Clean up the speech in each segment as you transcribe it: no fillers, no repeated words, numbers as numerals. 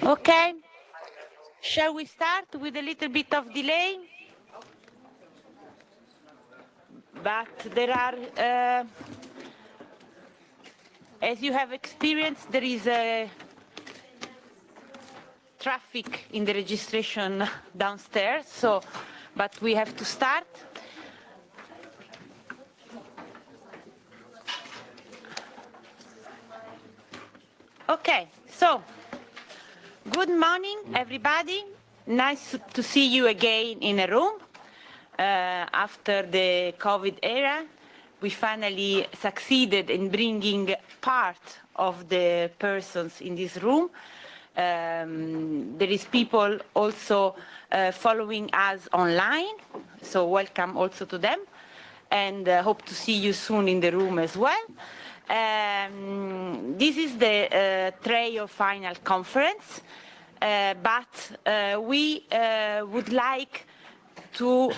Okay, shall we start with a little bit of delay? But there are, as you have experienced, there is a traffic in the registration downstairs, but we have to start. Okay, so good morning, everybody. Nice to see you again in a room. After the COVID era, we finally succeeded in bringing part of the persons in this room. There is people also following us online, so welcome also to them, and hope to see you soon in the room as well. This is the TREIO final conference, but we would like to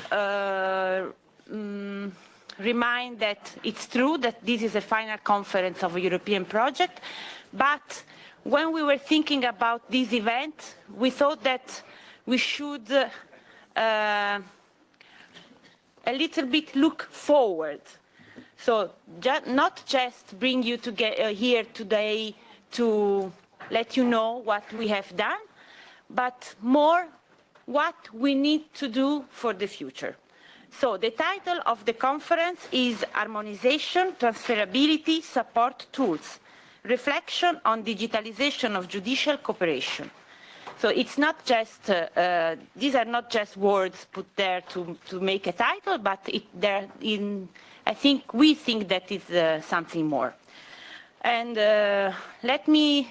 remind that it's true that this is a final conference of a European project, but when we were thinking about this event, we thought that we should a little bit look forward. So not just bring you here today to let you know what we have done, but more what we need to do for the future. So the title of the conference is Harmonization, Transferability, Support Tools, Reflection on Digitalization of Judicial Cooperation. So it's not just, these are not just words put there to make a title, but we think that is something more. And let me,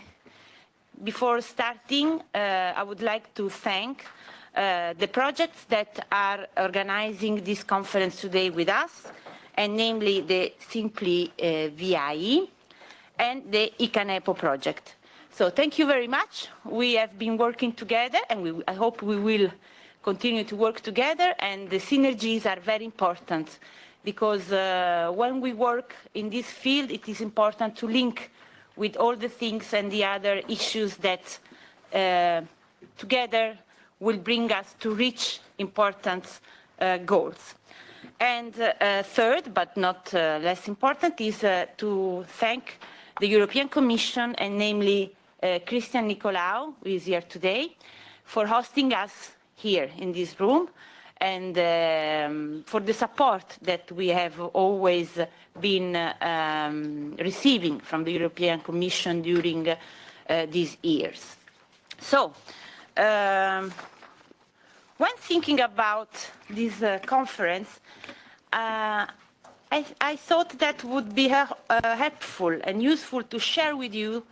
before starting, I would like to thank the projects that are organizing this conference today with us, and namely the Simply VIE and the ICANEPO project. So thank you very much. We have been working together, and I hope we will continue to work together, and the synergies are very important because when we work in this field, it is important to link with all the things and the other issues that together will bring us to reach important goals. And third, but not less important, is to thank the European Commission, and namely Christian Nicolaou, who is here today, for hosting us here in this room, and for the support that we have always been receiving from the European Commission during these years. So, when thinking about this conference, I thought that would be helpful and useful to share with you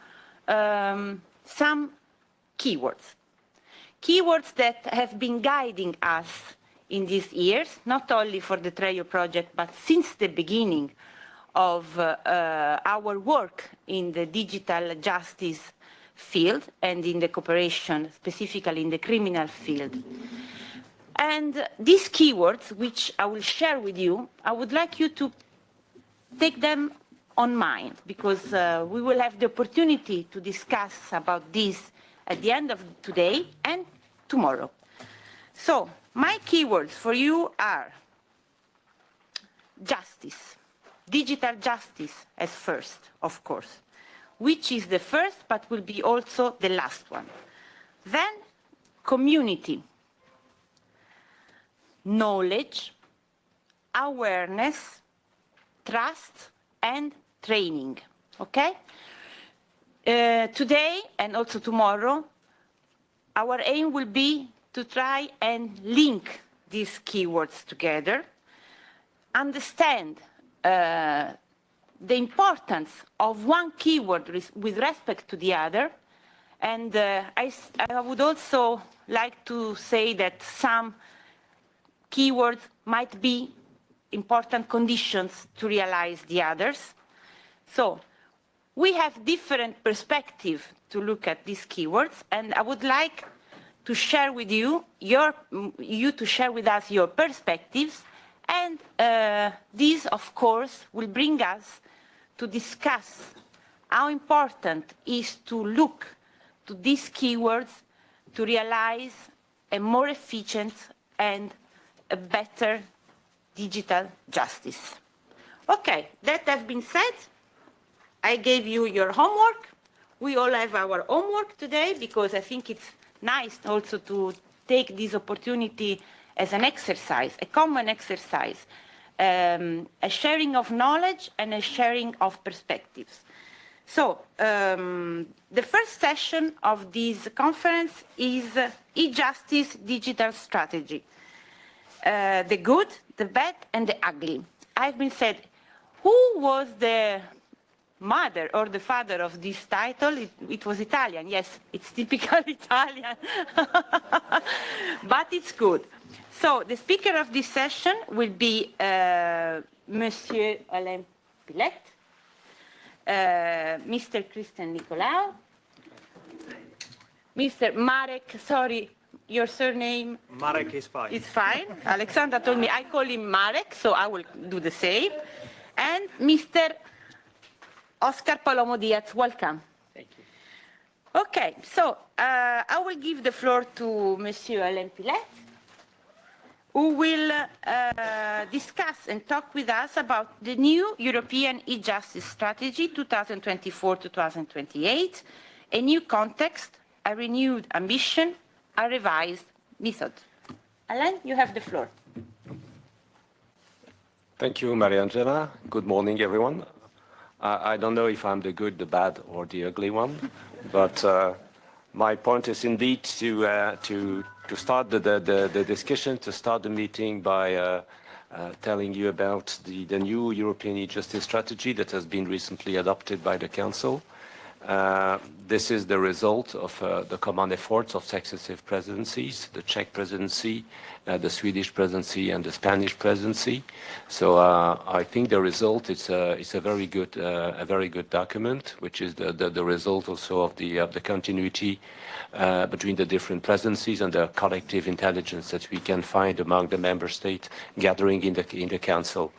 some keywords. Keywords that have been guiding us in these years, not only for the TREIO project, but since the beginning of our work in the digital justice field and in the cooperation, specifically in the criminal field. And these keywords, which I will share with you, I would like you to take them on mind, because we will have the opportunity to discuss about this at the end of today and tomorrow. So, my keywords for you are justice, digital justice as first, of course, which is the first but will be also the last one. Then, community, knowledge, awareness, trust, and training, okay? Today and also tomorrow, our aim will be to try and link these keywords together, understand the importance of one keyword with respect to the other, and I would also like to say that some keywords might be important conditions to realize the others. So we have different perspectives to look at these keywords, and I would like to share with you, to share with us your perspectives, and this, of course, will bring us to discuss how important it is to look to these keywords to realize a more efficient and a better digital justice. Okay, that has been said. I gave you your homework. We all have our homework today because I think it's nice also to take this opportunity as an exercise, a common exercise, a sharing of knowledge and a sharing of perspectives. So, the first session of this conference is e-justice digital strategy. The good, the bad, and the ugly. I've been said, who was the mother or the father of this title? It was Italian. Yes, it's typical Italian, but it's good. So the speaker of this session will be Monsieur Alain Pilet, Mr. Christian Nicolaou, Mr. Marek, sorry, your surname? Marek is fine. It's fine. Alexandra told me I call him Marek, so I will do the same. And Mr. Oscar Palomo Diaz, welcome. Thank you. Okay, so I will give the floor to Monsieur Alain Pilet, who will discuss and talk with us about the new European e-justice strategy 2024-2028, a new context, a renewed ambition, a revised method. Alain, you have the floor. Thank you, Mariangela. Good morning, everyone. I don't know if I'm the good, the bad, or the ugly one, but my point is indeed to start the discussion, to start the meeting by telling you about the new European e-justice strategy that has been recently adopted by the Council. This is the result of the common efforts of successive presidencies, the Czech presidency, the Swedish presidency, and the Spanish presidency. So I think the result is a very good document, which is the result also of the continuity between the different presidencies and the collective intelligence that we can find among the member states gathering in the Council.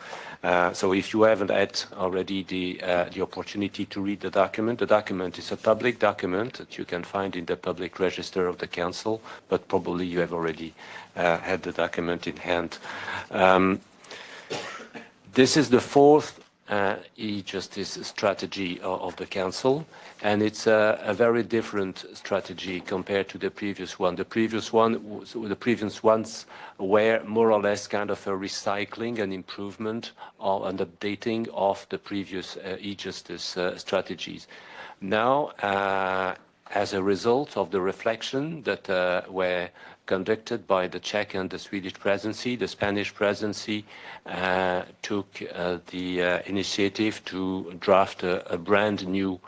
So if you haven't had already the opportunity to read the document is a public document that you can find in the public register of the Council, but probably you have already had the document in hand. This is the fourth e-justice strategy of the Council, and it's a very different strategy compared to the previous one. The previous ones were more or less kind of a recycling and improvement and updating of the previous e-justice strategies. Now, as a result of the reflection that were conducted by the Czech and the Swedish presidency, the Spanish presidency took the initiative to draft a brand new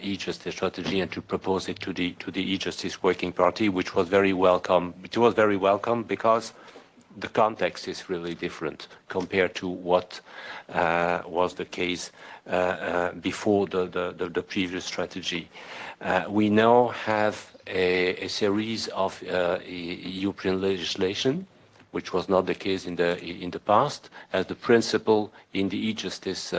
e-justice strategy and to propose it to the e-justice working party, which was very welcome. It was very welcome because the context is really different compared to what was the case before the previous strategy. We now have a series of European legislation, which was not the case in the past, as the principle in the e-justice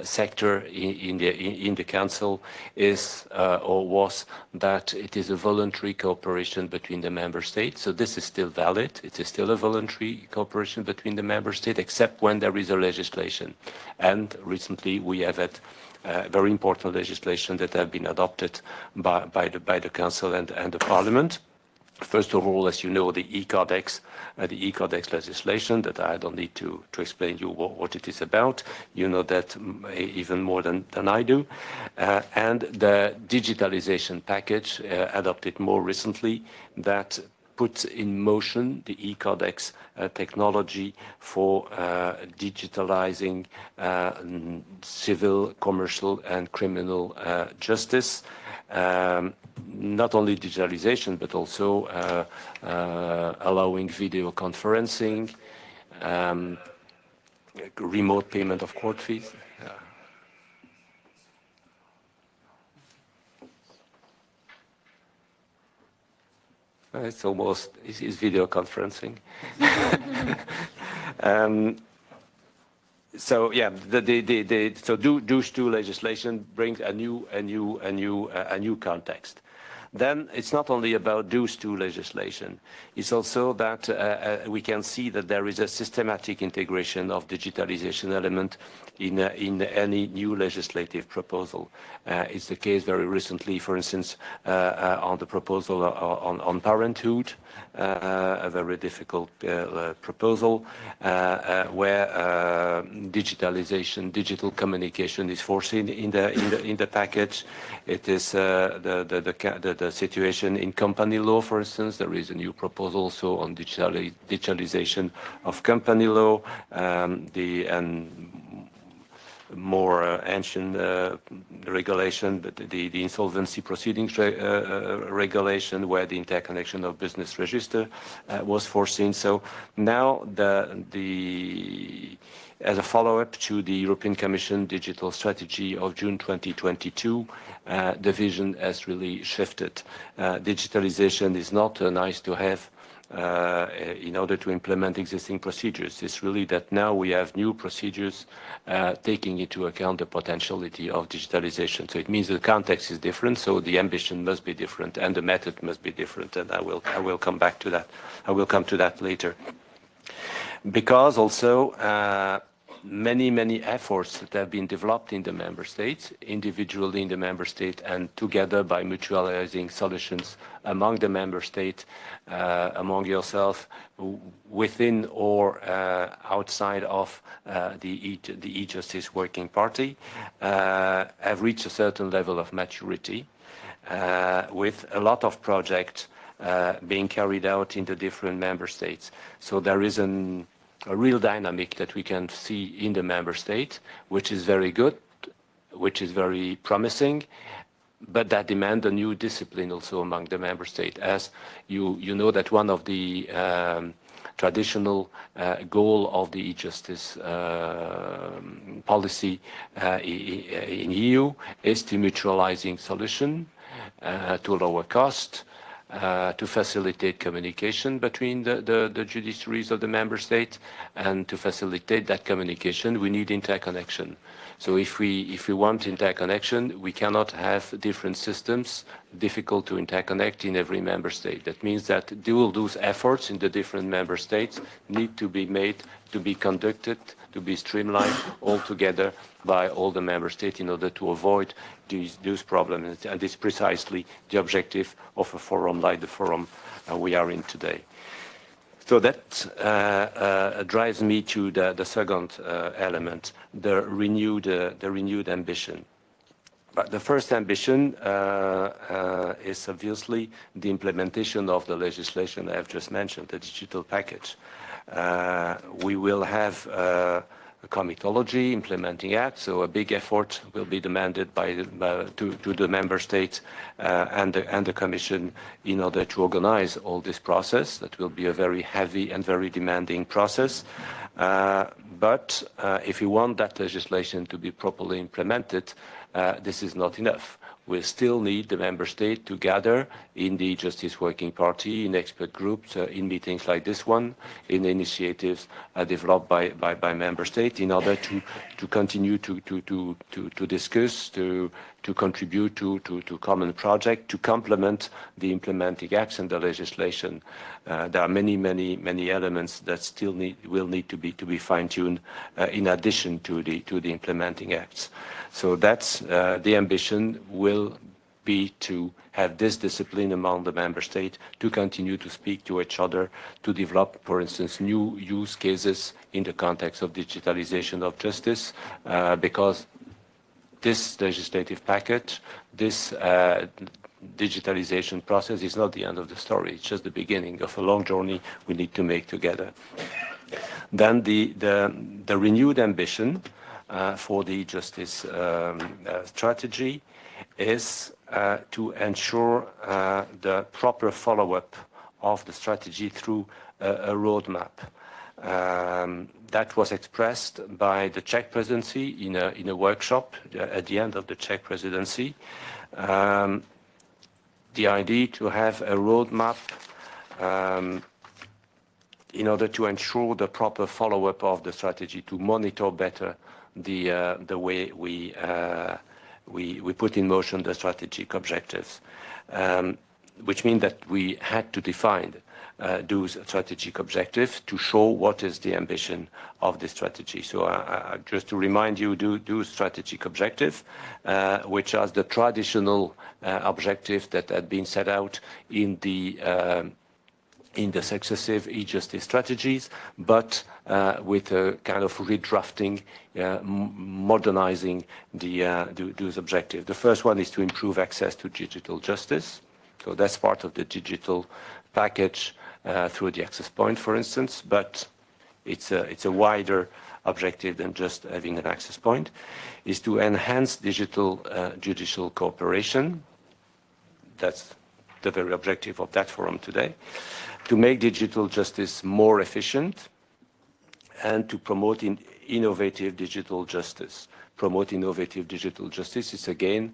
sector in the Council is or was that it is a voluntary cooperation between the member states. So this is still valid. It is still a voluntary cooperation between the member states, except when there is a legislation. And recently we have had very important legislation that have been adopted by the Council and the Parliament. First of all, as you know, the e-Codex legislation that I don't need to explain you what it is about. You know that even more than I do. And the digitalization package adopted more recently that puts in motion the e-Codex technology for digitalizing civil, commercial, and criminal justice. Not only digitalization, but also allowing video conferencing, remote payment of court fees. It's almost it's video conferencing. So yeah, those two legislation brings a new context. Then it's not only about those two legislation. It's also that we can see that there is a systematic integration of digitalization element in any new legislative proposal. It's the case very recently, for instance, on the proposal on parenthood, a very difficult proposal where digitalization, digital communication is foreseen in the package. It is the situation in company law, for instance. There is a new proposal also on digitalization of company law, more ancient regulation, but the insolvency proceedings regulation, where the interconnection of business register was foreseen. So now as a follow-up to the European Commission digital strategy of June 2022, the vision has really shifted. Digitalization is not nice to have in order to implement existing procedures. It's really that now we have new procedures taking into account the potentiality of digitalization. So it means the context is different, so the ambition must be different and the method must be different, and I will come back to that. I will come to that later. Because also many efforts that have been developed in the member states, individually in the member state and together by mutualizing solutions among the member state, among yourself, within or outside of the e-justice working party, have reached a certain level of maturity with a lot of projects being carried out in the different member states. So there is a real dynamic that we can see in the member state, which is very good, which is very promising, but that demand a new discipline also among the member state. As you know that one of the traditional goal of the e-justice policy in EU is to mutualizing solution to lower cost, to facilitate communication between the judiciaries of the member state, and to facilitate that communication, we need interconnection. So if we want interconnection, we cannot have different systems, difficult to interconnect in every member state. That means that those efforts in the different member states need to be made, to be conducted, to be streamlined all together by all the member states in order to avoid those problems. And it's precisely the objective of a forum like the forum we are in today. So that drives me to the second element, the renewed ambition. But the first ambition is obviously the implementation of the legislation I have just mentioned, the digital package. We will have a comitology implementing act, so a big effort will be demanded to the member states and the Commission in order to organize all this process. That will be a very heavy and very demanding process. But if you want that legislation to be properly implemented, this is not enough. We still need the member state to gather in the Justice Working Party, in expert groups, in meetings like this one, in initiatives developed by member state in order to continue to discuss, to contribute to common project, to complement the implementing acts and the legislation. There are many elements that still will need to be fine-tuned in addition to the implementing acts. So that's the ambition will be to have this discipline among the member states, to continue to speak to each other, to develop, for instance, new use cases in the context of digitalization of justice, because this legislative package, this digitalization process is not the end of the story. It's just the beginning of a long journey we need to make together. Then the renewed ambition for the justice strategy is to ensure the proper follow-up of the strategy through a roadmap. That was expressed by the Czech presidency in a workshop at the end of the Czech presidency. The idea to have a roadmap in order to ensure the proper follow-up of the strategy, to monitor better the way we put in motion the strategic objectives, which means that we had to define those strategic objectives to show what is the ambition of the strategy. So just to remind you, those strategic objectives, which are the traditional objectives that had been set out in the successive e-justice strategies, but with a kind of redrafting, modernizing those objectives. The first one is to improve access to digital justice. So that's part of the digital package through the access point, for instance, but it's a wider objective than just having an access point, is to enhance digital judicial cooperation. That's the very objective of that forum today. To make digital justice more efficient and to promote innovative digital justice. Promote innovative digital justice is again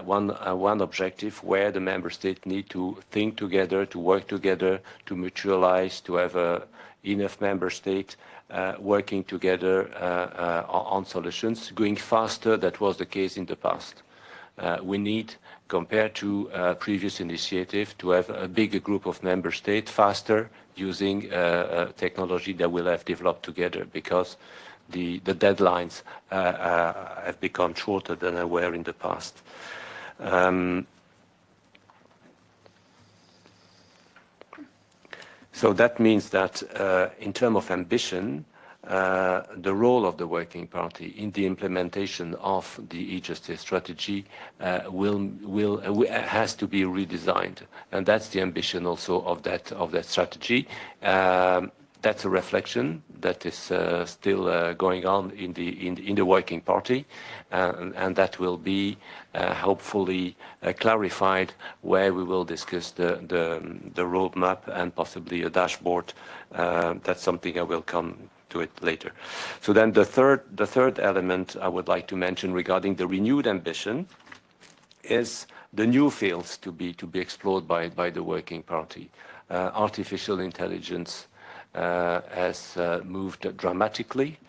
one objective where the member states need to think together, to work together, to mutualize, to have enough member states working together on solutions, going faster. That was the case in the past. We need, compared to previous initiative, to have a bigger group of member states faster using technology that we'll have developed together, because the deadlines have become shorter than they were in the past. So that means that in terms of ambition, the role of the Working Party in the implementation of the e-justice strategy has to be redesigned, and that's the ambition also of that strategy. That's a reflection that is still going on in the Working Party, and that will be hopefully clarified where we will discuss the roadmap and possibly a dashboard. That's something I will come to it later. So then the third element I would like to mention regarding the renewed ambition is the new fields to be explored by the Working Party. Artificial intelligence has moved dramatically.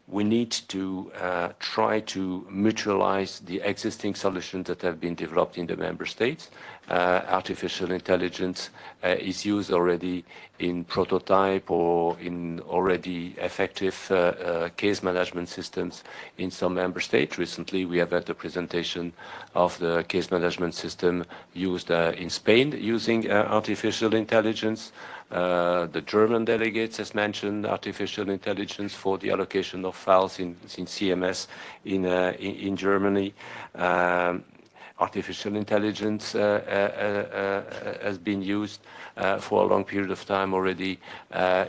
We need to try to mutualize the existing solutions that have been developed in the member states. Artificial intelligence is used already in prototype or in already effective case management systems in some member states. Recently, we have had the presentation of the case management system used in Spain using artificial intelligence. The German delegates has mentioned artificial intelligence for the allocation of files in CMS in Germany. Artificial intelligence has been used for a long period of time already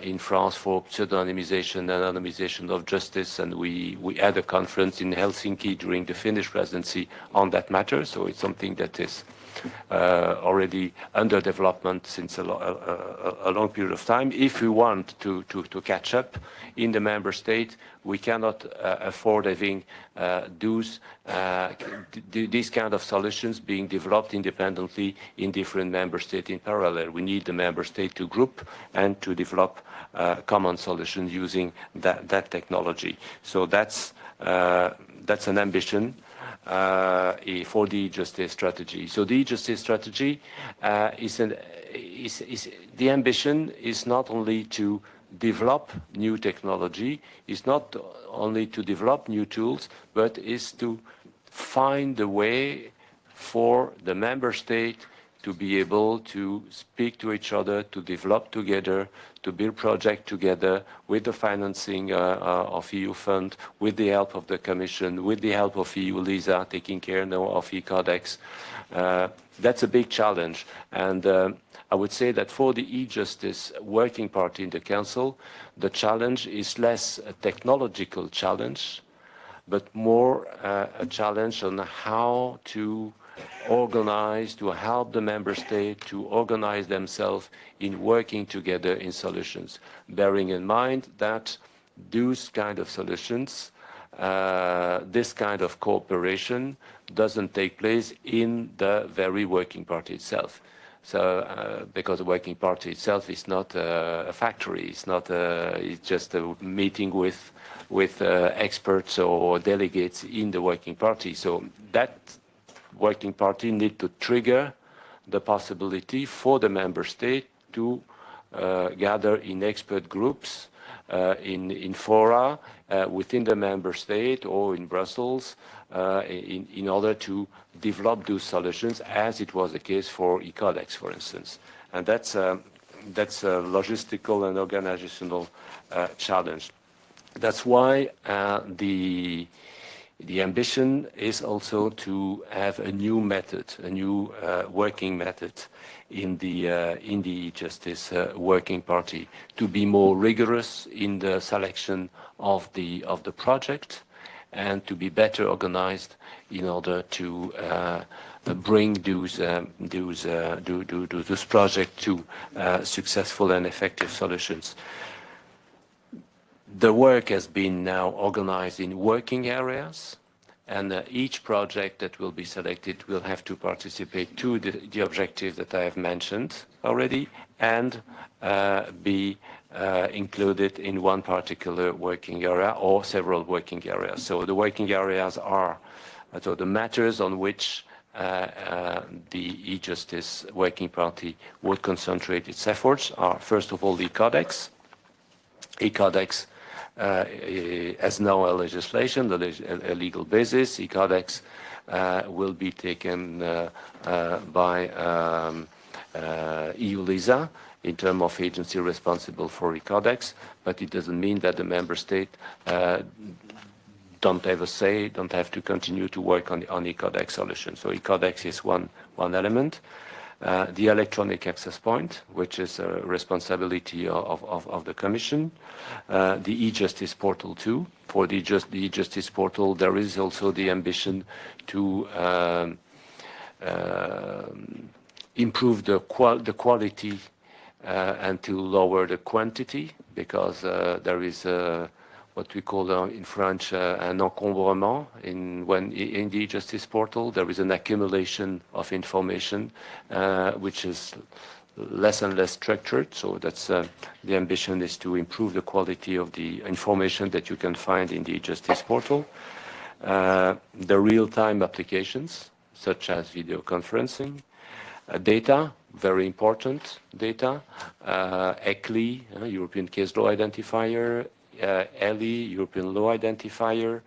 in France for pseudonymization and anonymization of justice, and we had a conference in Helsinki during the Finnish presidency on that matter, so it's something that is already under development since a long period of time. If we want to catch up in the member state, we cannot afford having these kind of solutions being developed independently in different member states in parallel. We need the member state to group and to develop common solutions using that technology. So that's an ambition for the e-justice strategy. So the e-justice strategy the ambition is not only to develop new technology, is not only to develop new tools, but is to find a way for the member state to be able to speak to each other, to develop together, to build projects together with the financing of EU fund, with the help of the Commission, with the help of EU LISA, taking care now of e-Codex. That's a big challenge. And I would say that for the e-justice Working Party in the Council, the challenge is less a technological challenge, but more a challenge on how to organize, to help the member state to organize themselves in working together in solutions, bearing in mind that those kind of solutions, this kind of cooperation doesn't take place in the very Working Party itself. So because the working party itself is not a factory, it's just a meeting with experts or delegates in the working party. So that working party need to trigger the possibility for the member state to gather in expert groups, in fora within the member state or in Brussels in order to develop those solutions, as it was the case for e-codex, for instance. And that's a logistical and organizational challenge. That's why the ambition is also to have a new method, a new working method in the Justice Working Party, to be more rigorous in the selection of the project and to be better organized in order to bring those projects to successful and effective solutions. The work has been now organized in working areas, and each project that will be selected will have to participate to the objective that I have mentioned already and be included in one particular working area or several working areas. So the working areas are the matters on which the e-Justice Working Party would concentrate its efforts are, first of all, the e-codex. E-codex has now a legislation, a legal basis. E-codex will be taken by EU LISA in terms of agency responsible for e-codex, but it doesn't mean that the member state don't have a say, don't have to continue to work on e-codex solution. So e-codex is one element. The electronic access point, which is a responsibility of the Commission. The e-Justice portal too. For the e-Justice portal, there is also the ambition to improve the quality and to lower the quantity, because there is what we call in French an encombrement in the Justice portal. There is an accumulation of information which is less and less structured. So that's the ambition is to improve the quality of the information that you can find in the Justice portal. The real-time applications, such as video conferencing, data, very important data, ECLI, European Case Law Identifier, ELI, European Law Identifier,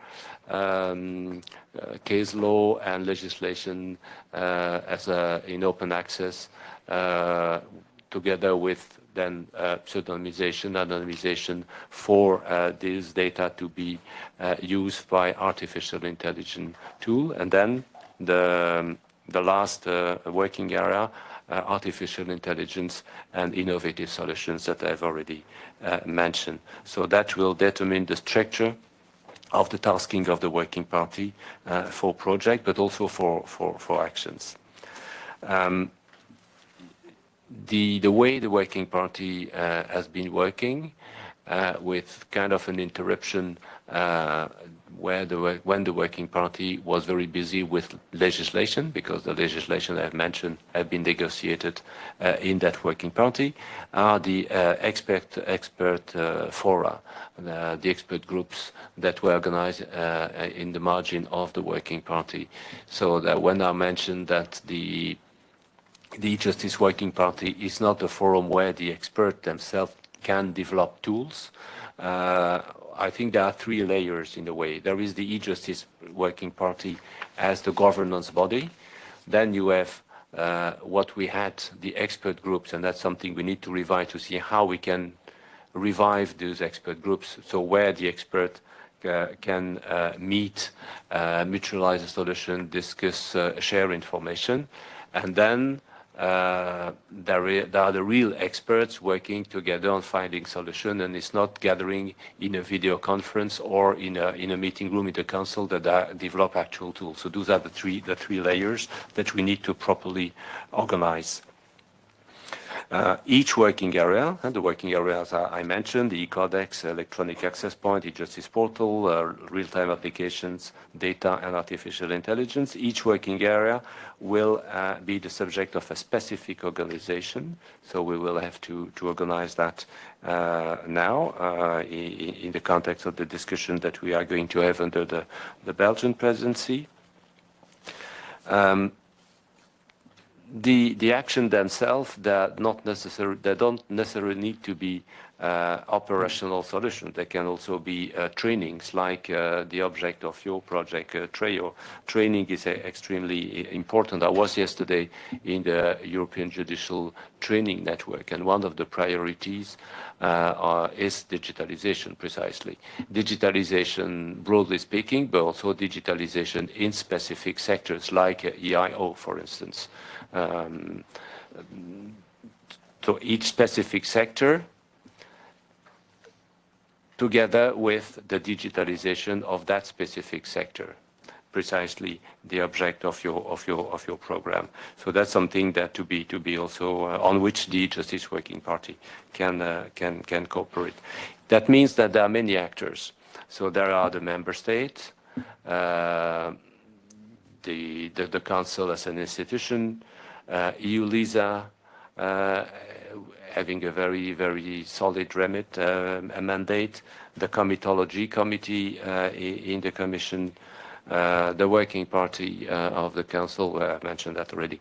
case law and legislation in open access, together with then anonymization for this data to be used by artificial intelligence tool. And then the last working area, artificial intelligence and innovative solutions that I've already mentioned. So that will determine the structure of the tasking of the working party for project, but also for actions. The way the working party has been working with kind of an interruption when the working party was very busy with legislation, because the legislation I've mentioned have been negotiated in that working party, are the expert fora, the expert groups that were organized in the margin of the working party. So that when I mentioned that the Justice Working Party is not a forum where the experts themselves can develop tools, I think there are three layers in a way. There is the e-Justice Working Party as the governance body. Then you have what we had, the expert groups, and that's something we need to revive to see how we can revive those expert groups. So where the expert can meet, mutualize a solution, discuss, share information. And then there are the real experts working together on finding solution, and it's not gathering in a video conference or in a meeting room in the council that develop actual tools. So those are the three layers that we need to properly organize. Each working area, and the working areas I mentioned, the e-codex, electronic access point, e-justice portal, real-time applications, data and artificial intelligence, each working area will be the subject of a specific organization. So we will have to organize that now in the context of the discussion that we are going to have under the Belgian presidency. The action themselves, they don't necessarily need to be operational solutions. They can also be trainings, like the object of your project, TREIO. Training is extremely important. I was yesterday in the European Judicial Training Network, and one of the priorities is digitalization, precisely. Digitalization, broadly speaking, but also digitalization in specific sectors, like EIO, for instance. So each specific sector, together with the digitalization of that specific sector, precisely the object of your program. So that's something that to be also on which the Justice Working Party can cooperate. That means that there are many actors. So there are the member states, the Council as an institution, EU LISA, having a very, very solid remit, a mandate, the Comitology Committee in the Commission, the Working Party of the Council, I mentioned that already.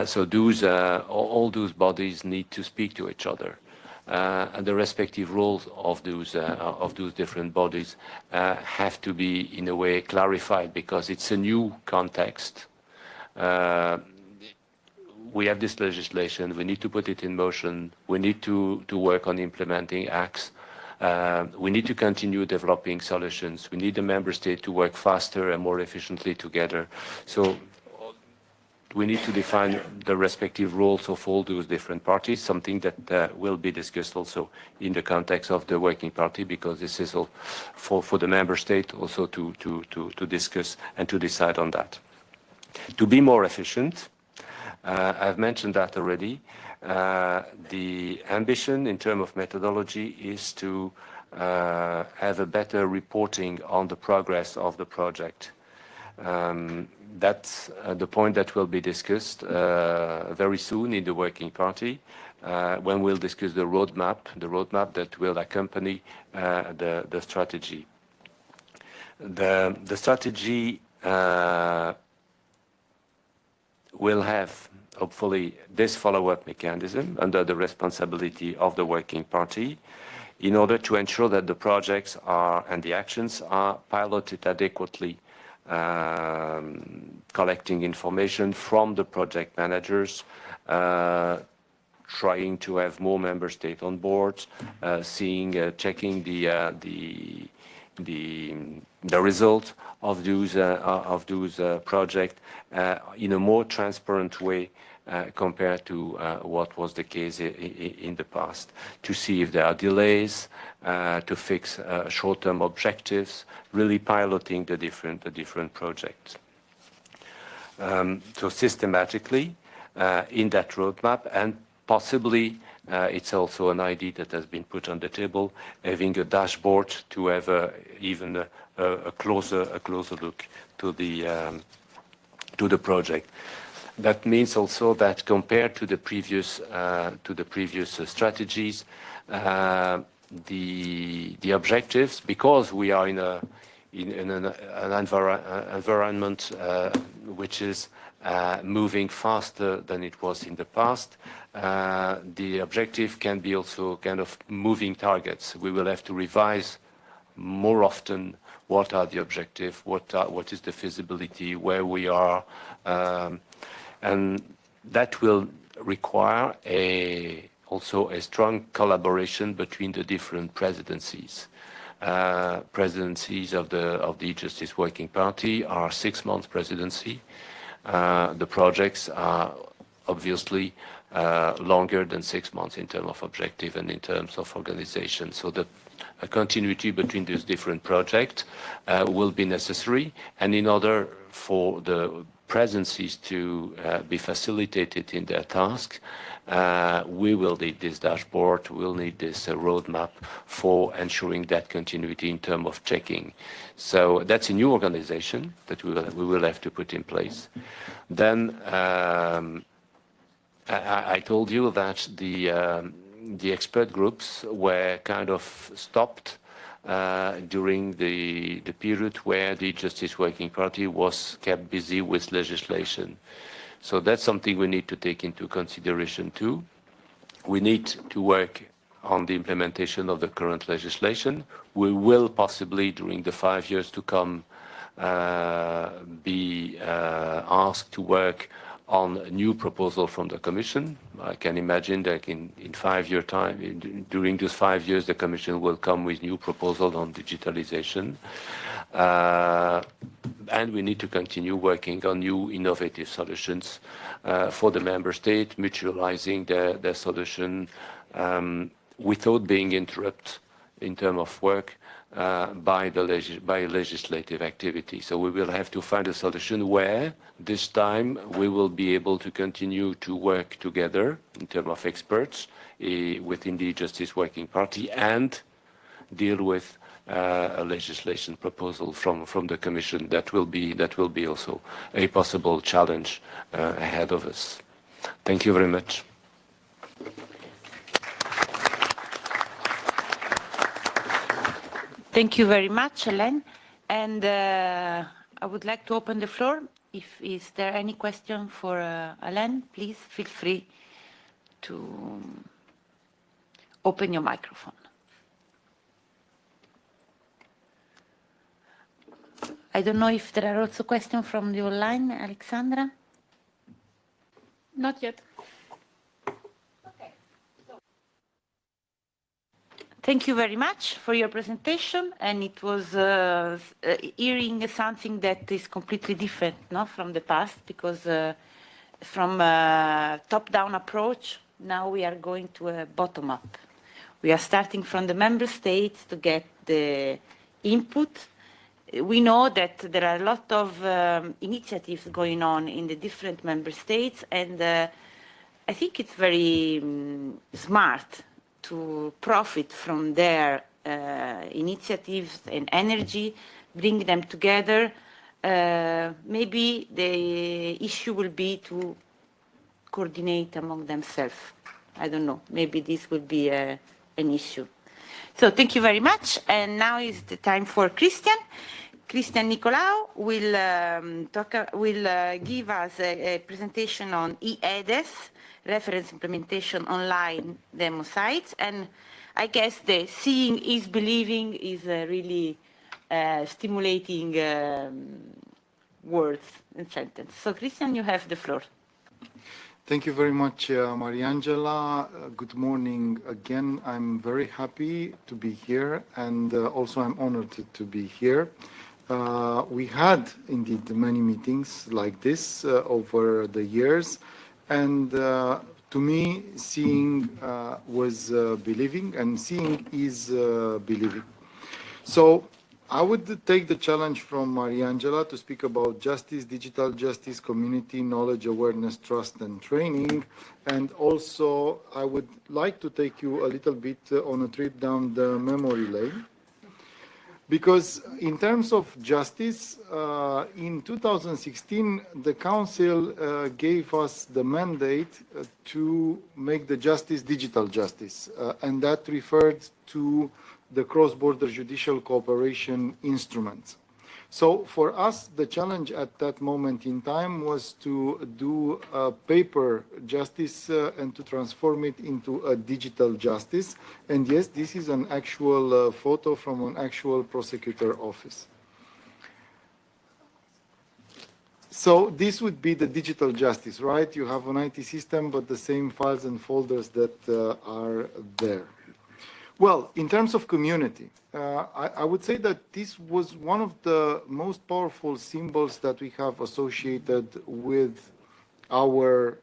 So those, all those bodies need to speak to each other. And the respective roles of those different bodies have to be, in a way, clarified, because it's a new context. We have this legislation, we need to put it in motion, we need to work on implementing acts, we need to continue developing solutions, we need the member state to work faster and more efficiently together. So we need to define the respective roles of all those different parties, something that will be discussed also in the context of the Working Party, because this is all for the member state also to discuss and to decide on that. To be more efficient, I've mentioned that already. The ambition in terms of methodology is to have a better reporting on the progress of the project. That's the point that will be discussed very soon in the Working Party, when we'll discuss the roadmap that will accompany the strategy. The strategy will have, hopefully, this follow-up mechanism under the responsibility of the Working Party, in order to ensure that the projects and the actions are piloted adequately, collecting information from the project managers, trying to have more member states on board, checking the result of those projects in a more transparent way compared to what was the case in the past, to see if there are delays, to fix short-term objectives, really piloting the different projects. So systematically in that roadmap, and possibly it's also an idea that has been put on the table, having a dashboard to have even a closer look to the project. That means also that compared to the previous strategies, the objectives, because we are in an environment which is moving faster than it was in the past, the objective can be also kind of moving targets. We will have to revise more often what are the objectives, what is the feasibility, where we are, and that will require also a strong collaboration between the different presidencies. Presidencies of the Justice Working Party are 6-month presidency. The projects are obviously longer than 6 months in terms of objective and in terms of organization. So a continuity between these different projects will be necessary, and in order for the presidencies to be facilitated in their task, we will need this dashboard, we'll need this roadmap for ensuring that continuity in terms of checking. So that's a new organization that we will have to put in place. Then I told you that the expert groups were kind of stopped during the period where the Justice Working Party was kept busy with legislation. So that's something we need to take into consideration too. We need to work on the implementation of the current legislation. We will possibly, during the 5 years to come, be asked to work on a new proposal from the Commission. I can imagine that in 5 years' time, during those 5 years, the Commission will come with new proposals on digitalization. And we need to continue working on new innovative solutions for the Member State, mutualizing their solution without being interrupted in terms of work by legislative activity. So we will have to find a solution where this time we will be able to continue to work together in terms of experts within the Justice Working Party and deal with a legislation proposal from the Commission. That will be also a possible challenge ahead of us. Thank you very much. Thank you very much, Alain. And I would like to open the floor. Is there any question for Alain? Please feel free to open your microphone. I don't know if there are also questions from the online, Alexandra? Not yet. Thank you very much for your presentation, and it was hearing something that is completely different, no, from the past, because from a top-down approach, now we are going to a bottom-up. We are starting from the member states to get the input. We know that there are a lot of initiatives going on in the different member states, and I think it's very smart to profit from their initiatives and energy, bring them together. Maybe the issue will be to coordinate among themselves. I don't know. Maybe this will be an issue. So thank you very much. And now is the time for Christian. Christian Nicolaou will give us a presentation on e-EDES, reference implementation online demo sites. And I guess the seeing is believing is a really stimulating words and sentence. So Christian, you have the floor. Thank you very much, Mariangela. Good morning again. I'm very happy to be here, and also I'm honored to be here. We had indeed many meetings like this over the years, and to me, seeing was believing, and seeing is believing. So I would take the challenge from Mariangela to speak about justice, digital justice, community, knowledge, awareness, trust, and training. And also, I would like to take you a little bit on a trip down the memory lane. Because in terms of justice, in 2016, the Council gave us the mandate to make the justice digital justice, and that referred to the cross-border judicial cooperation instruments. So for us, the challenge at that moment in time was to do a paper justice and to transform it into a digital justice. And yes, this is an actual photo from an actual prosecutor office. So this would be the digital justice, right? You have an IT system, but the same files and folders that are there. Well, in terms of community, I would say that this was one of the most powerful symbols that we have associated with our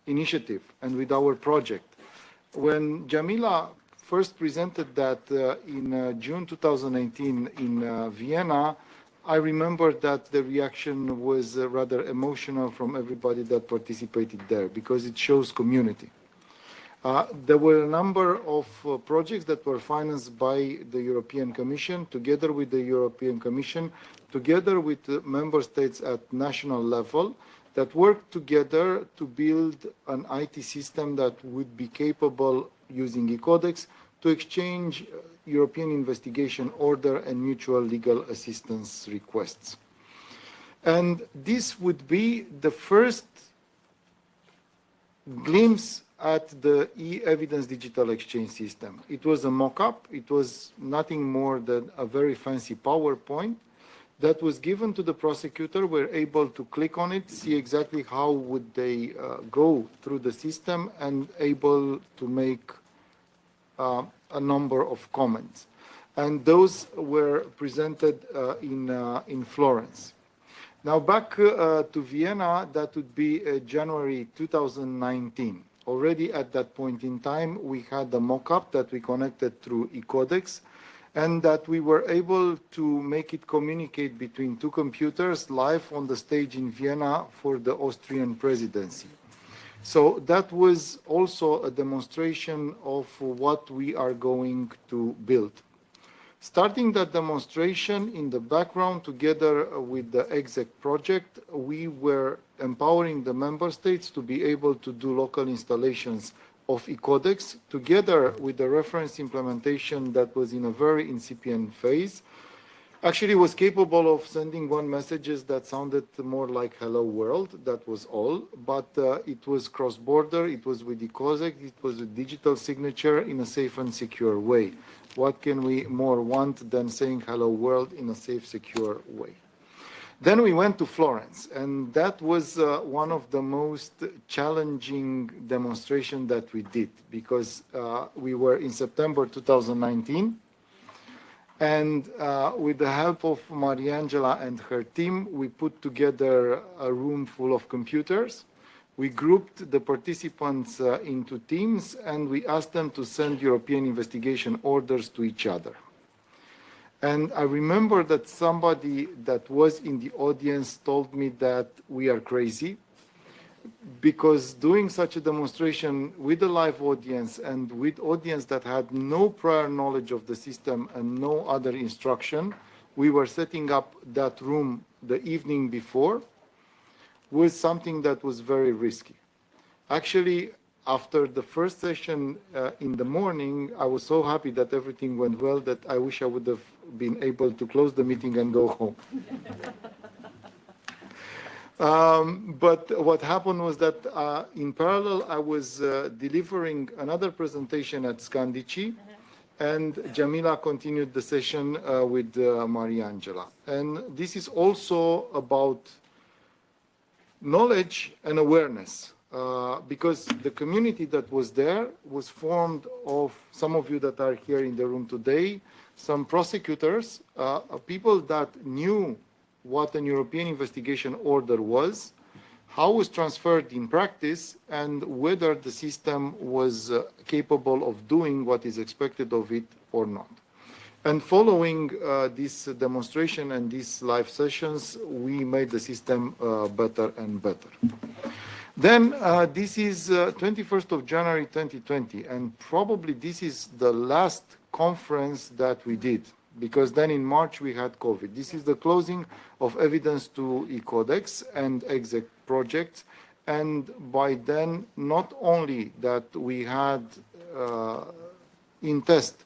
initiative and with our project. When Jamila first presented that in June 2019 in Vienna, I remember that the reaction was rather emotional from everybody that participated there because it shows community. There were a number of projects that were financed by the European Commission, together with the European Commission, together with the member states at national level, that worked together to build an IT system that would be capable, using e-Codex, to exchange European investigation order and mutual legal assistance requests. And this would be the first glimpse at the e-evidence digital exchange system. It was a mock-up. It was nothing more than a very fancy PowerPoint that was given to the prosecutor. We're able to click on it, see exactly how would they go through the system, and able to make a number of comments. And those were presented in Florence. Now back to Vienna, that would be January 2019. Already at that point in time, we had the mock-up that we connected through e-Codex, and that we were able to make it communicate between two computers live on the stage in Vienna for the Austrian presidency. So that was also a demonstration of what we are going to build. Starting that demonstration in the background, together with the exec project, we were empowering the member states to be able to do local installations of e-Codex, together with the reference implementation that was in a very incipient phase. Actually was capable of sending one messages that sounded more like hello world, that was all, but it was cross-border, it was with e-Codex, it was a digital signature in a safe and secure way. What can we more want than saying hello world in a safe, secure way? Then we went to Florence, and that was one of the most challenging demonstrations that we did, because we were in September 2019, and with the help of Mariangela and her team, we put together a room full of computers. We grouped the participants into teams, and we asked them to send European investigation orders to each other. And I remember that somebody that was in the audience told me that we are crazy, because doing such a demonstration with a live audience and with audience that had no prior knowledge of the system and no other instruction, we were setting up that room the evening before, was something that was very risky. Actually, after the first session in the morning, I was so happy that everything went well that I wish I would have been able to close the meeting and go home. But what happened was that in parallel, I was delivering another presentation at Scandici, and Jamila continued the session with Mariangela. And this is also about knowledge and awareness, because the community that was there was formed of some of you that are here in the room today, some prosecutors, people that knew what an European investigation order was, how it was transferred in practice, and whether the system was capable of doing what is expected of it or not. And following this demonstration and these live sessions, we made the system better and better. Then this is 21st of January 2020, and probably this is the last conference that we did, because then in March we had COVID. This is the closing of evidence to e-Codex and exec projects, and by then not only that we had in test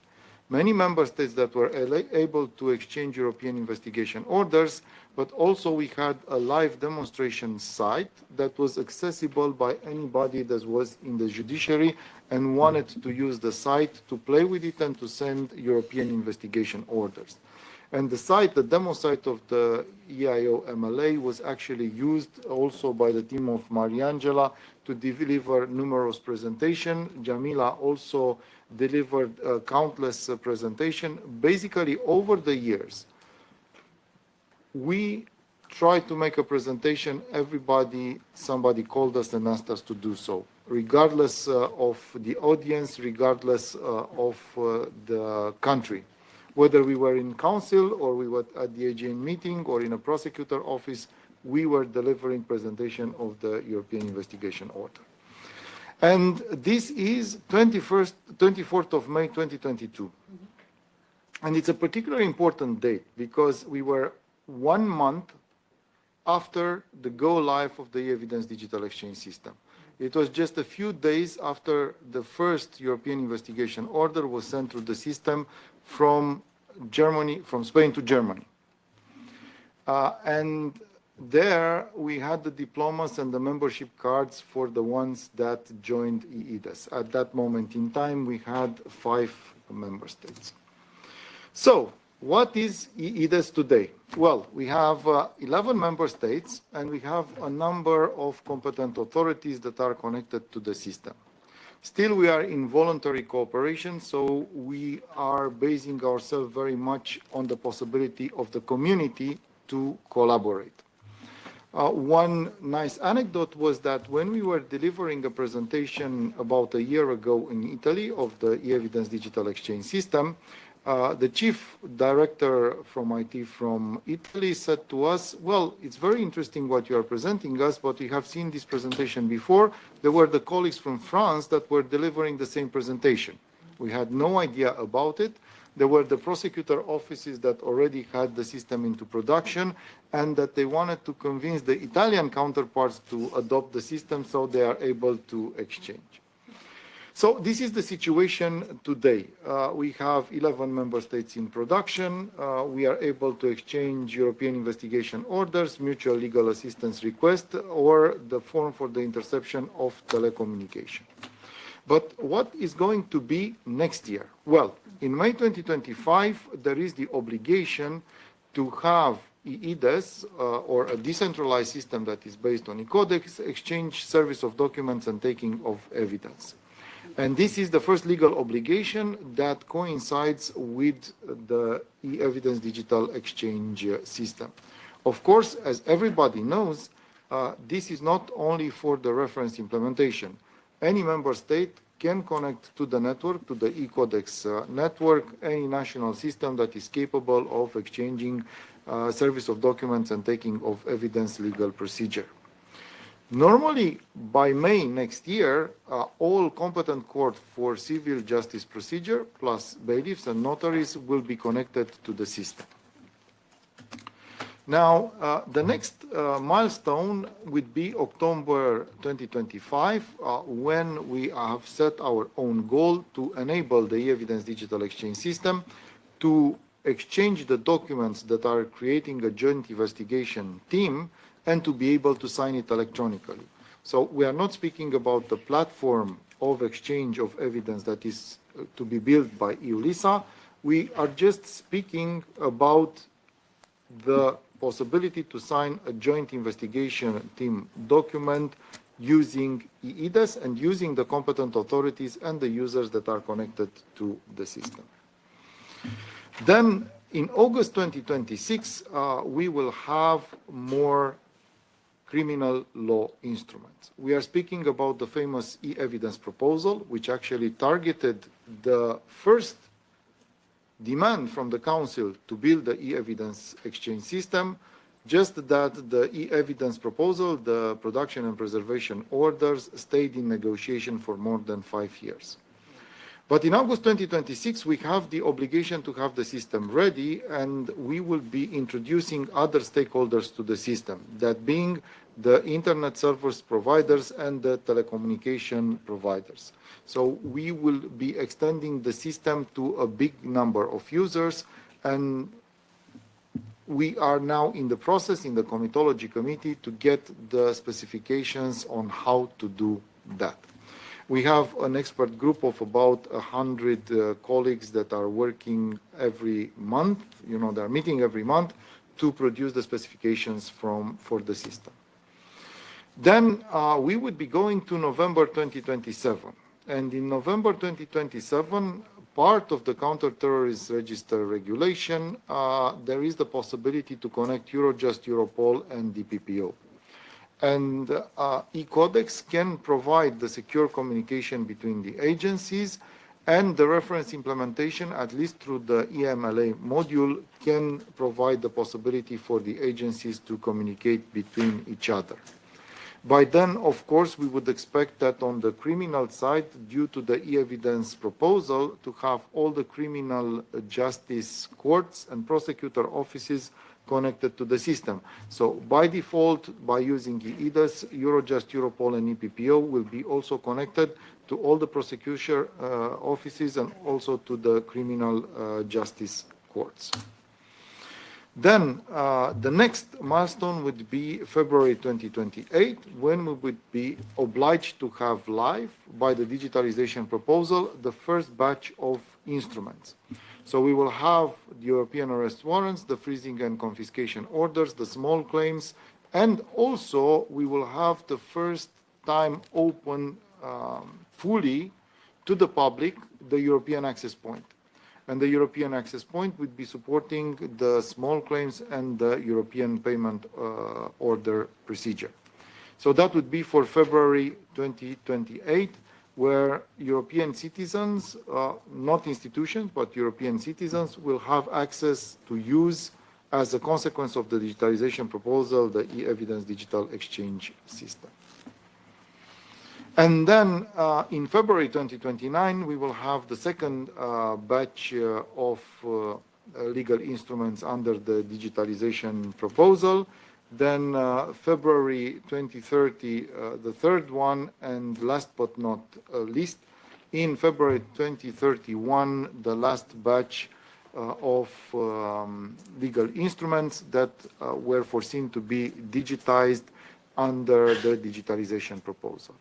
many member states that were able to exchange European investigation orders, but also we had a live demonstration site that was accessible by anybody that was in the judiciary and wanted to use the site to play with it and to send European investigation orders. And the site, the demo site of the EIO MLA, was actually used also by the team of Mariangela to deliver numerous presentations. Jamila also delivered countless presentations. Basically, over the years, we tried to make a presentation. Somebody called us and asked us to do so, regardless of the audience, regardless of the country. Whether we were in council or we were at the AGN meeting or in a prosecutor office, we were delivering presentation of the European investigation order. And this is 24th of May 2022. And it's a particularly important date because we were 1 month after the go live of the e-evidence digital exchange system. It was just a few days after the first European investigation order was sent through the system from Spain to Germany. And there we had the diplomas and the membership cards for the ones that joined EIDAS. At that moment in time, we had 5 member states. So, what is EIDAS today? Well, we have 11 member states and we have a number of competent authorities that are connected to the system. Still, we are in voluntary cooperation, so we are basing ourselves very much on the possibility of the community to collaborate. One nice anecdote was that when we were delivering a presentation about a year ago in Italy of the e-evidence digital exchange system, the chief director from IT from Italy said to us, well, it's very interesting what you are presenting us, but we have seen this presentation before. There were the colleagues from France that were delivering the same presentation. We had no idea about it. There were the prosecutor offices that already had the system into production and that they wanted to convince the Italian counterparts to adopt the system so they are able to exchange. So this is the situation today. We have 11 member states in production. We are able to exchange European investigation orders, mutual legal assistance request, or the form for the interception of telecommunication. But what is going to be next year? Well, in May 2025, there is the obligation to have EIDAS, or a decentralized system that is based on e-codex, exchange, service of documents, and taking of evidence. And this is the first legal obligation that coincides with the e-evidence digital exchange system. Of course, as everybody knows, this is not only for the reference implementation. Any member state can connect to the network, to the e-codex network, any national system that is capable of exchanging service of documents and taking of evidence legal procedure. Normally, by May next year, all competent court for civil justice procedure, plus bailiffs and notaries, will be connected to the system. Now, the next milestone would be October 2025, when we have set our own goal to enable the e-evidence digital exchange system to exchange the documents that are creating a joint investigation team and to be able to sign it electronically. So we are not speaking about the platform of exchange of evidence that is to be built by EULISA. We are just speaking about the possibility to sign a joint investigation team document using EIDAS and using the competent authorities and the users that are connected to the system. Then in August 2026, we will have more criminal law instruments. We are speaking about the famous e-evidence proposal, which actually targeted the first demand from the Council to build the e-evidence exchange system, just that the e-evidence proposal, the production and preservation orders, stayed in negotiation for more than 5 years. But in August 2026, we have the obligation to have the system ready, and we will be introducing other stakeholders to the system, that being the internet service providers and the telecommunication providers. So we will be extending the system to a big number of users, and we are now in the process in the comitology committee to get the specifications on how to do that. We have an expert group of about 100 colleagues that are working every month, they're meeting every month to produce the specifications for the system. Then we would be going to November 2027. And in November 2027, part of the counter-terrorist register regulation, there is the possibility to connect Eurojust, Europol, and DPPO. And e-codex can provide the secure communication between the agencies, And the reference implementation, at least through the EMLA module, can provide the possibility for the agencies to communicate between each other. By then, of course, we would expect that on the criminal side, due to the e-evidence proposal, to have all the criminal justice courts and prosecutor offices connected to the system. So by default, by using EIDAS, Eurojust, Europol, and EPPO will be also connected to all the prosecution offices and also to the criminal justice courts. Then the next milestone would be February 2028, when we would be obliged to have live, by the digitalization proposal, the first batch of instruments. So we will have the European arrest warrants, the freezing and confiscation orders, the small claims, and also we will have the first time open fully to the public the European access point. And the European access point would be supporting the small claims and the European payment order procedure. So that would be for February 2028, where European citizens, not institutions, but European citizens will have access to use, as a consequence of the digitalization proposal, the e-evidence digital exchange system. And then in February 2029, we will have the second batch of legal instruments under the digitalization proposal. Then February 2030, the third one, and last but not least, in February 2031, the last batch of legal instruments that were foreseen to be digitized under the digitalization proposal.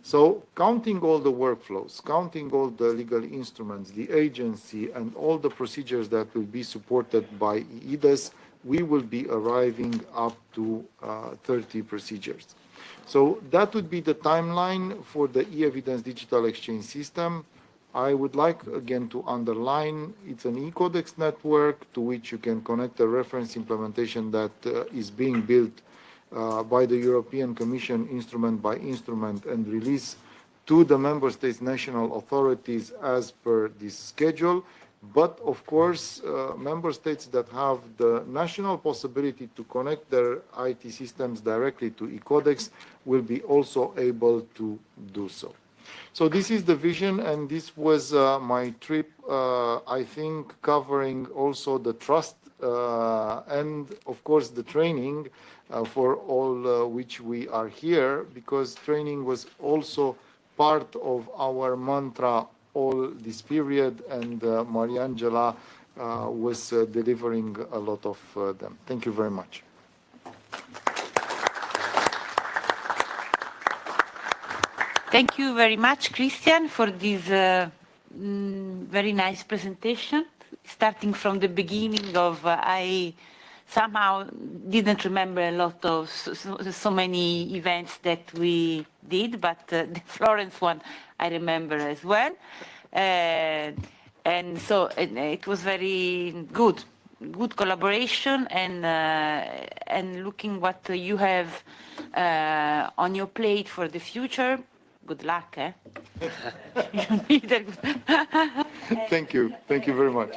So counting all the workflows, counting all the legal instruments, the agency, and all the procedures that will be supported by EIDAS, we will be arriving up to 30 procedures. So that would be the timeline for the e-evidence digital exchange system. I would like again to underline it's an e-codex network to which you can connect a reference implementation that is being built by the European Commission instrument by instrument and release to the member states' national authorities as per this schedule. But of course, member states that have the national possibility to connect their IT systems directly to e-codex will be also able to do so. So this is the vision, and this was my trip, I think, covering also the trust and of course the training for all which we are here, because training was also part of our mantra all this period, and Mariangela was delivering a lot of them. Thank you very much. Thank you very much, Christian, for this very nice presentation. Starting from the beginning of, I somehow didn't remember a lot of so many events that we did, but the Florence one I remember as well. And so it was very good collaboration, and looking what you have on your plate for the future. Good luck, eh? You need a Thank you. Thank you very much.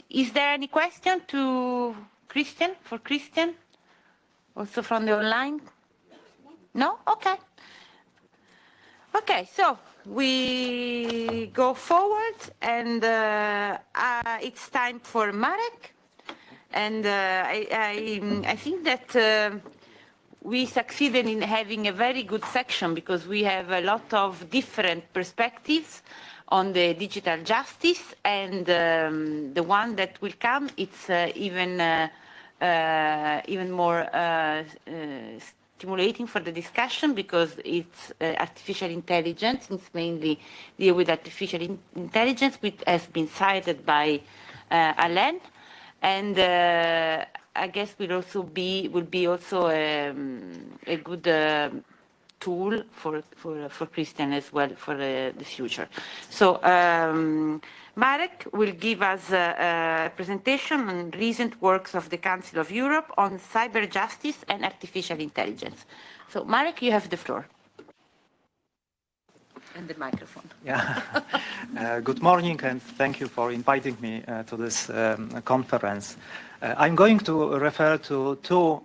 Is there any question to Christian, for Christian? Also from the online? No? Okay. Okay, so we go forward, and it's time for Marek. And I think that we succeeded in having a very good section, because we have a lot of different perspectives on the digital justice, and the one that will come, it's even more stimulating for the discussion, because it's artificial intelligence. It's mainly deal with artificial intelligence, which has been cited by Alain. And I guess will be also a good tool for Christian as well for the future. So Marek will give us a presentation on recent works of the Council of Europe on cyber justice and artificial intelligence. So Marek, you have the floor. And the microphone. Yeah. Good morning, and thank you for inviting me to this conference. I'm going to refer to two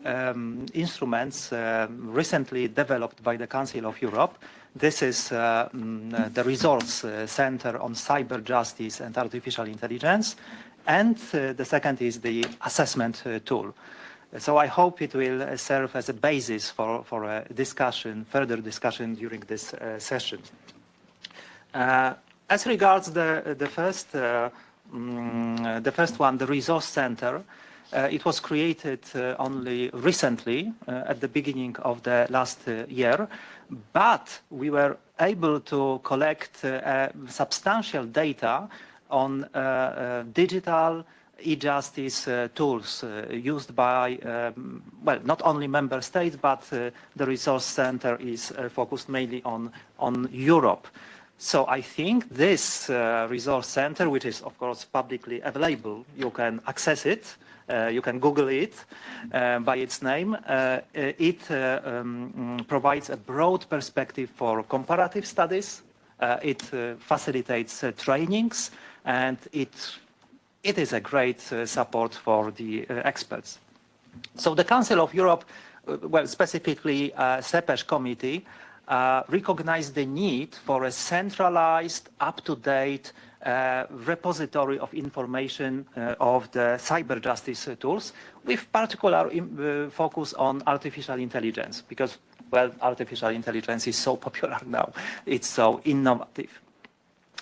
instruments recently developed by the Council of Europe. This is the Resource Center on Cyber Justice and Artificial Intelligence, and the second is the assessment tool. So I hope it will serve as a basis for a discussion, further discussion during this session. As regards the first one, the Resource Center, it was created only recently, at the beginning of the last year, but we were able to collect substantial data on digital e-justice tools used by, well, not only member states, but the Resource Center is focused mainly on Europe. So I think this Resource Center, which is of course publicly available, you can access it, you can Google it by its name. It provides a broad perspective for comparative studies. It facilitates trainings, and it is a great support for the experts. So the Council of Europe, well, specifically CEPES committee, recognized the need for a centralized, up-to-date repository of information of the cyber justice tools, with particular focus on artificial intelligence, because, well, artificial intelligence is so popular now. It's so innovative.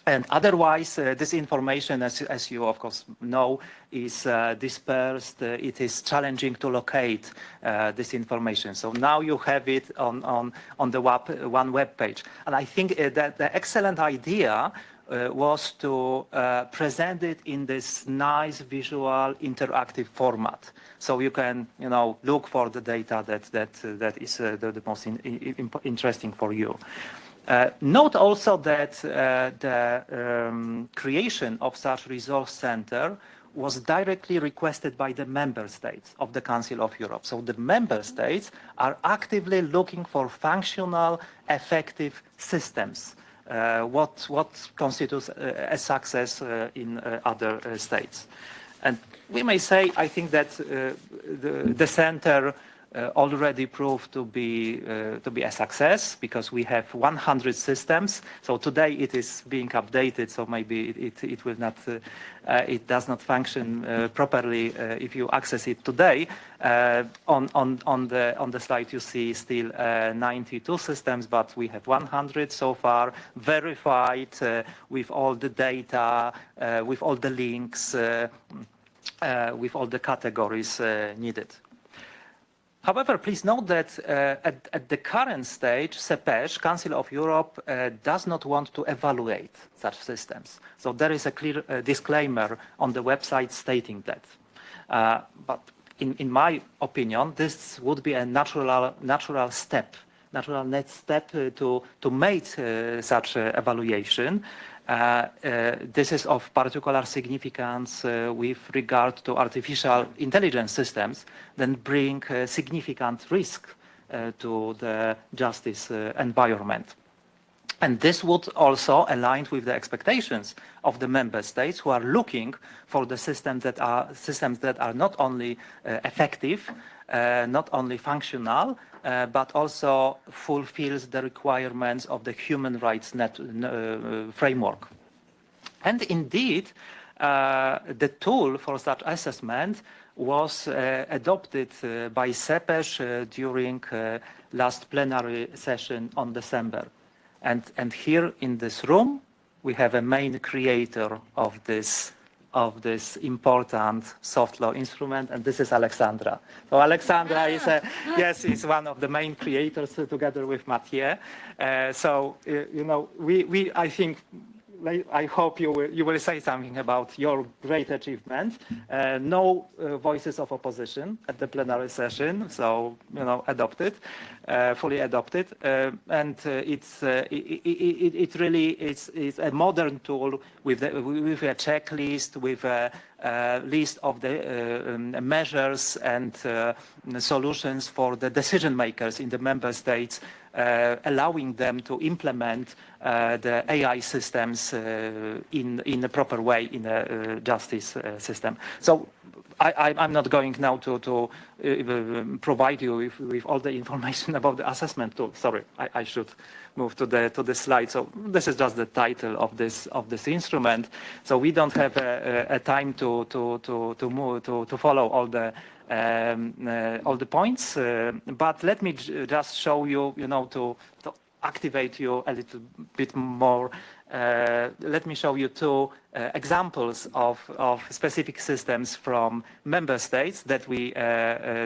And otherwise, this information, as you of course know, is dispersed. It is challenging to locate this information. So now you have it on the one web page. And I think that the excellent idea was to present it in this nice visual interactive format. So you can, you know, look for the data that is the most interesting for you. Note also that the creation of such resource center was directly requested by the member states of the Council of Europe. So the member states are actively looking for functional, effective systems. What constitutes a success in other states. And we may say, I think that the center already proved to be a success, because we have 100 systems. So today it is being updated, so maybe it will not, it does not function properly if you access it today. On the slide you see still 92 systems, but we have 100 so far, verified with all the data, with all the links, with all the categories needed. However, please note that at the current stage, CEPES, Council of Europe, does not want to evaluate such systems. So there is a clear disclaimer on the website stating that. But in my opinion, this would be a natural next step to make such evaluation. This is of particular significance with regard to artificial intelligence systems that bring significant risk to the justice environment. And this would also align with the expectations of the member states, who are looking for the systems that are not only effective, not only functional, but also fulfills the requirements of the human rights framework. And indeed, the tool for such assessment was adopted by CEPES during last plenary session on December. And here in this room, we have a main creator of this important soft law instrument, and this is Alexandra. So Alexandra is one of the main creators together with Mathieu. So you know, I think I hope you will say something about your great achievement. No voices of opposition at the plenary session, so adopted, fully adopted, and it really is a modern tool with a checklist, with a list of the measures and solutions for the decision makers in the member states, allowing them to implement the AI systems in a proper way in a justice system. So I'm not going now to provide you with all the information about the assessment tool. Sorry, I should move to the slide. So this is just the title of this instrument. So we don't have a time to follow all the points. But let me just show you, to activate you a little bit more. Let me show you two examples of specific systems from member states that we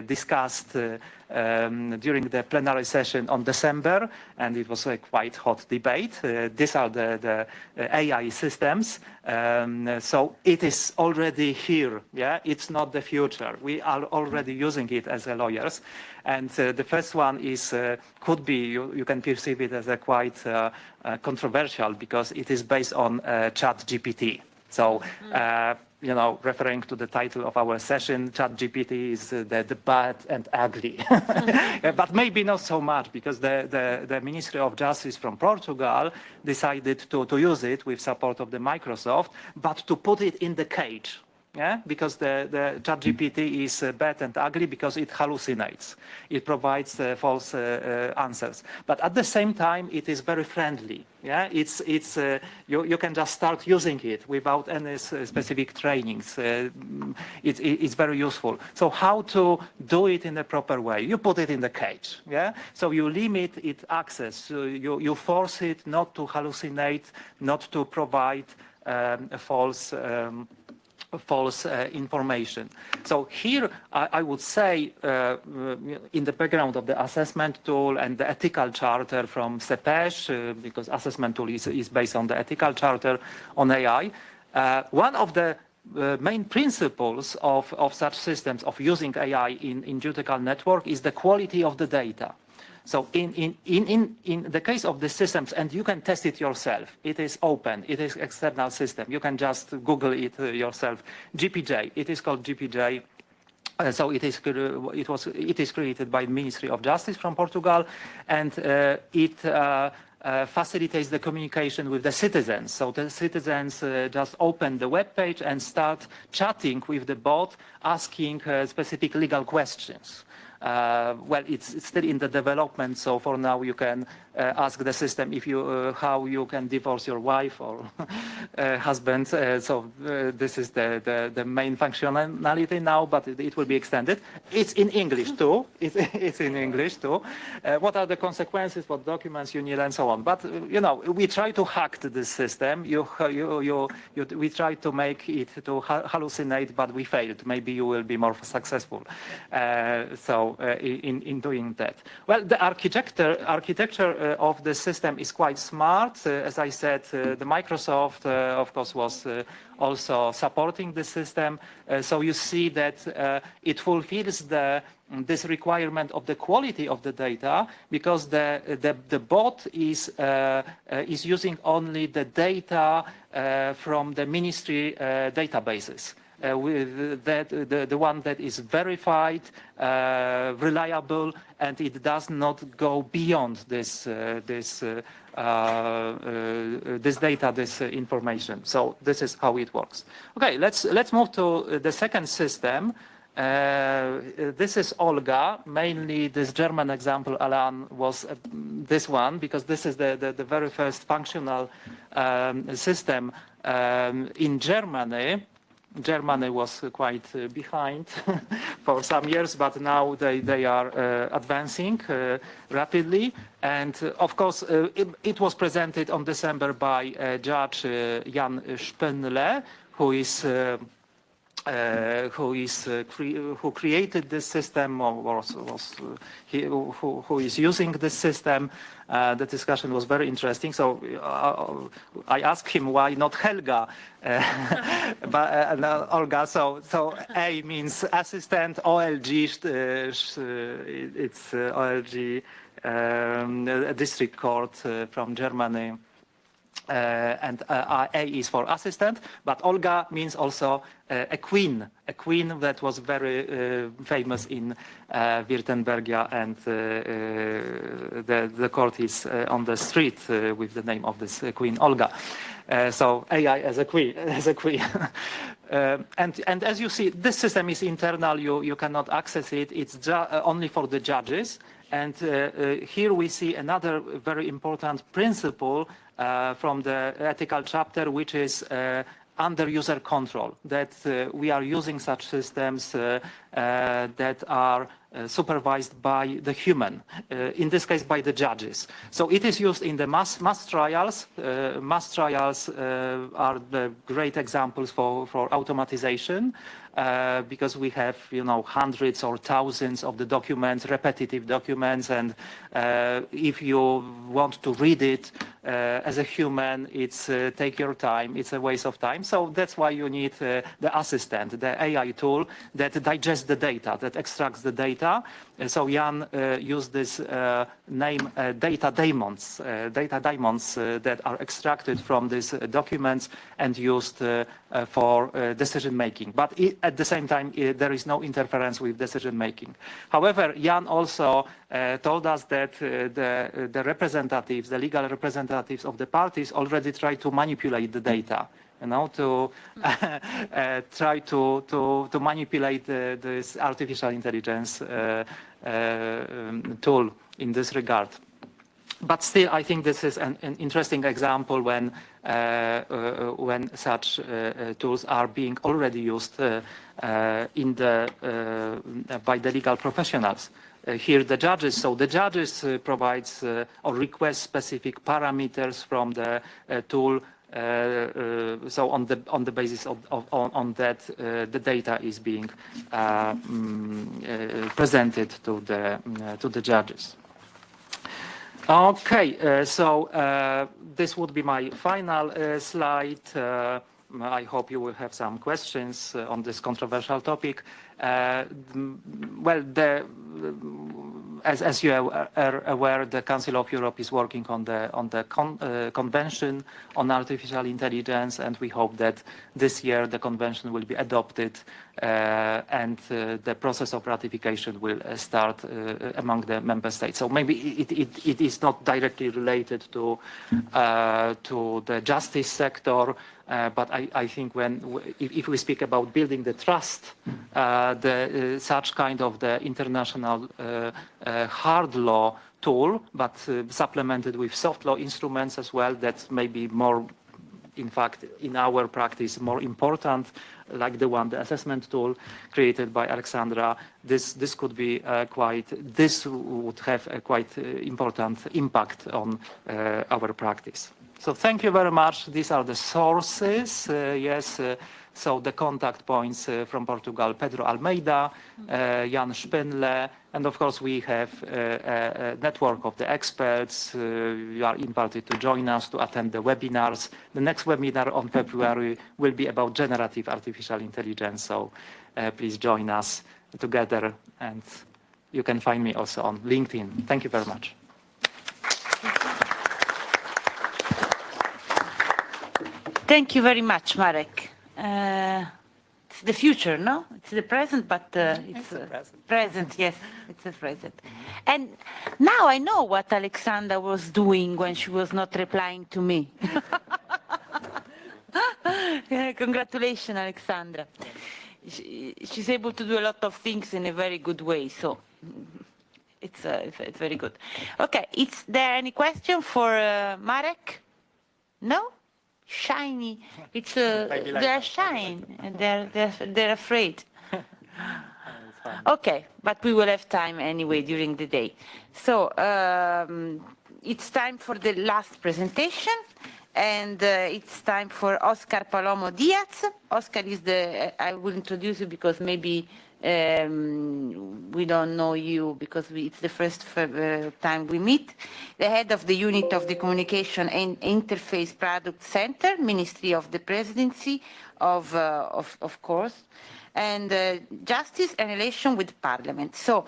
discussed during the plenary session on December, and it was a quite hot debate. These are the AI systems. So it is already here. Yeah, it's not the future. We are already using it as lawyers. And the first one is could be you can perceive it as a quite controversial because it is based on ChatGPT. So referring to the title of our session, ChatGPT is the bad and ugly, but maybe not so much because the Ministry of Justice from Portugal decided to use it with support of the Microsoft, but to put it in the cage. Yeah, because the ChatGPT is bad and ugly because it hallucinates. It provides false answers. But at the same time, it is very friendly. Yeah, you can just start using it without any specific trainings. It's very useful. So how to do it in a proper way? You put it in the cage. Yeah, so you limit its access. You force it not to hallucinate, not to provide false information. So here I would say in the background of the assessment tool and the ethical charter from CEPEJ, because assessment tool is based on the ethical charter on AI, one of the main principles of such systems of using AI in judicial network is the quality of the data. So in the case of the systems, and you can test it yourself, it is open, it is external system. You can just Google it yourself. GPJ, it is called GPJ. So it is created by the Ministry of Justice from Portugal, and it facilitates the communication with the citizens. So the citizens just open the web page and start chatting with the bot, asking specific legal questions. Well, it's still in the development, so for now you can ask the system if how you can divorce your wife or husband. So this is the main functionality now, but it will be extended. It's in English too. It's in English too. What are the consequences? What documents you need, and so on. But we try to hack this system. We try to make it to hallucinate, but we failed. Maybe you will be more successful. In doing that. Well, the architecture of the system is quite smart. As I said, the Microsoft, of course, was also supporting the system. So you see that it fulfills this requirement of the quality of the data because the bot is using only the data from the ministry databases. With the one that is verified, reliable, and it does not go beyond this data, this information. So this is how it works. Okay, let's move to the second system. This is Olga. Mainly this German example, Alan, was this one because this is the very first functional system in Germany. Germany was quite behind for some years, but now they are advancing rapidly. And of course, it was presented on December by Judge Jan Spindler, who is who created this system or who is using this system. The discussion was very interesting. So I asked him why not Helga, but Olga. So A means assistant, OLG, it's OLG, district court from Germany. And A is for assistant, but Olga means also a queen that was very famous in Württembergia, and the court is on the street with the name of this queen, Olga. So AI as a queen, and as you see, this system is internal. You cannot access it. It's only for the judges. And here we see another very important principle from the ethical chapter, which is under user control, that we are using such systems that are supervised by the human, in this case by the judges. So it is used in the mass trials. Mass trials are the great examples for automatization. Because we have, hundreds or thousands of the documents, repetitive documents, and if you want to read it as a human, it's take your time, it's a waste of time. So that's why you need the assistant, the AI tool that digests the data, that extracts the data. So Jan used this name data daemons that are extracted from these documents and used for decision making. But at the same time, there is no interference with decision making. However, Jan also told us that the representatives, the legal representatives of the parties already try to manipulate the data. To try to manipulate this artificial intelligence tool in this regard. But still, I think this is an interesting example when such tools are being already used by the legal professionals. Here the judges, so the judges provides or request specific parameters from the tool. So on the basis on that, the data is being presented to the judges. Okay, so this would be my final slide. I hope you will have some questions on this controversial topic. Well, as you are aware, the Council of Europe is working on the Convention on Artificial Intelligence, and we hope that this year the convention will be adopted and the process of ratification will start among the member states. So maybe it is not directly related to the justice sector, but I think if we speak about building the trust, such kind of the international hard law tool, but supplemented with soft law instruments as well, that may be more, in fact, in our practice, more important, like the assessment tool created by Alexandra. This could be this would have a quite important impact on our practice. So thank you very much. These are the sources. So the contact points from Portugal: Pedro Almeida, Jan Spindle, and of course we have a network of the experts. You are invited to join us to attend the webinars. The next webinar on February will be about generative artificial intelligence. So please join us together, and you can find me also on LinkedIn. Thank you very much. Thank you very much, Marek. It's the future, no? It's the present, but it's the present. Yes, it's the present. And now I know what Alexandra was doing when she was not replying to me. Congratulations, Alexandra. She's able to do a lot of things in a very good way, so it's very good. Okay, is there any question for Marek? No? Shiny. It's they're shy and they're afraid. Okay, but we will have time anyway during the day. So it's time for the last presentation, And it's time for Oscar Palomo Diaz. Oscar is I will introduce you because maybe we don't know you because it's the first time we meet. The head of the unit of the Communication and Interface Product Center, Ministry of the Presidency, of course, and Justice and Relation with Parliament. So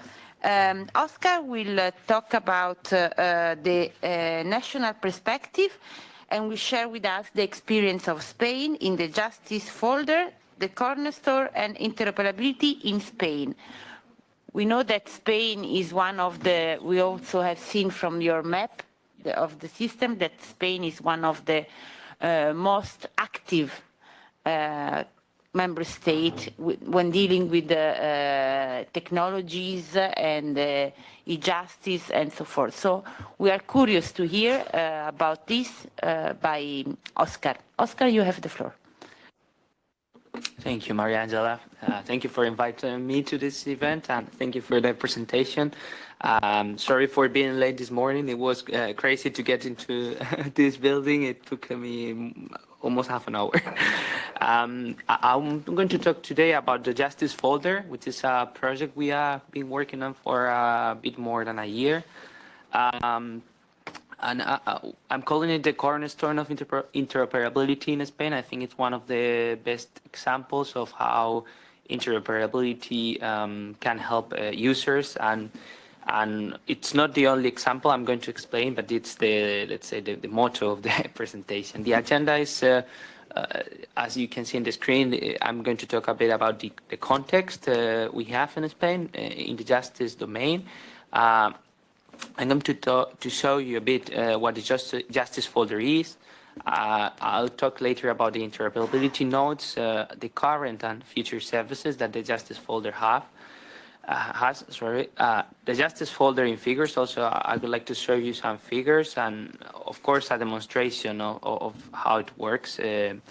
Oscar will talk about the national perspective and will share with us the experience of Spain in the justice folder, the cornerstone and interoperability in Spain. We know that Spain is one of the, we also have seen from your map of the system that Spain is one of the most active member state when dealing with the technologies and e-justice and so forth. So we are curious to hear about this by Oscar. Oscar, you have the floor. Thank you, Maria Angela. Thank you for inviting me to this event, and thank you for the presentation. Sorry for being late this morning. It was crazy to get into this building. It took me almost half an hour. I'm going to talk today about the Justice Folder, which is a project we have been working on for a bit more than a year. And I'm calling it the cornerstone of interoperability in Spain. I think it's one of the best examples of how interoperability can help users, and it's not the only example I'm going to explain, but it's the, let's say, the motto of the presentation. The agenda is, as you can see on the screen, I'm going to talk a bit about the context we have in Spain in the justice domain. I'm going to show you a bit what the Justice Folder is. I'll talk later about the interoperability nodes, the current and future services that the Justice Folder has. The Justice Folder in figures. Also, I would like to show you some figures and, of course, a demonstration of how it works and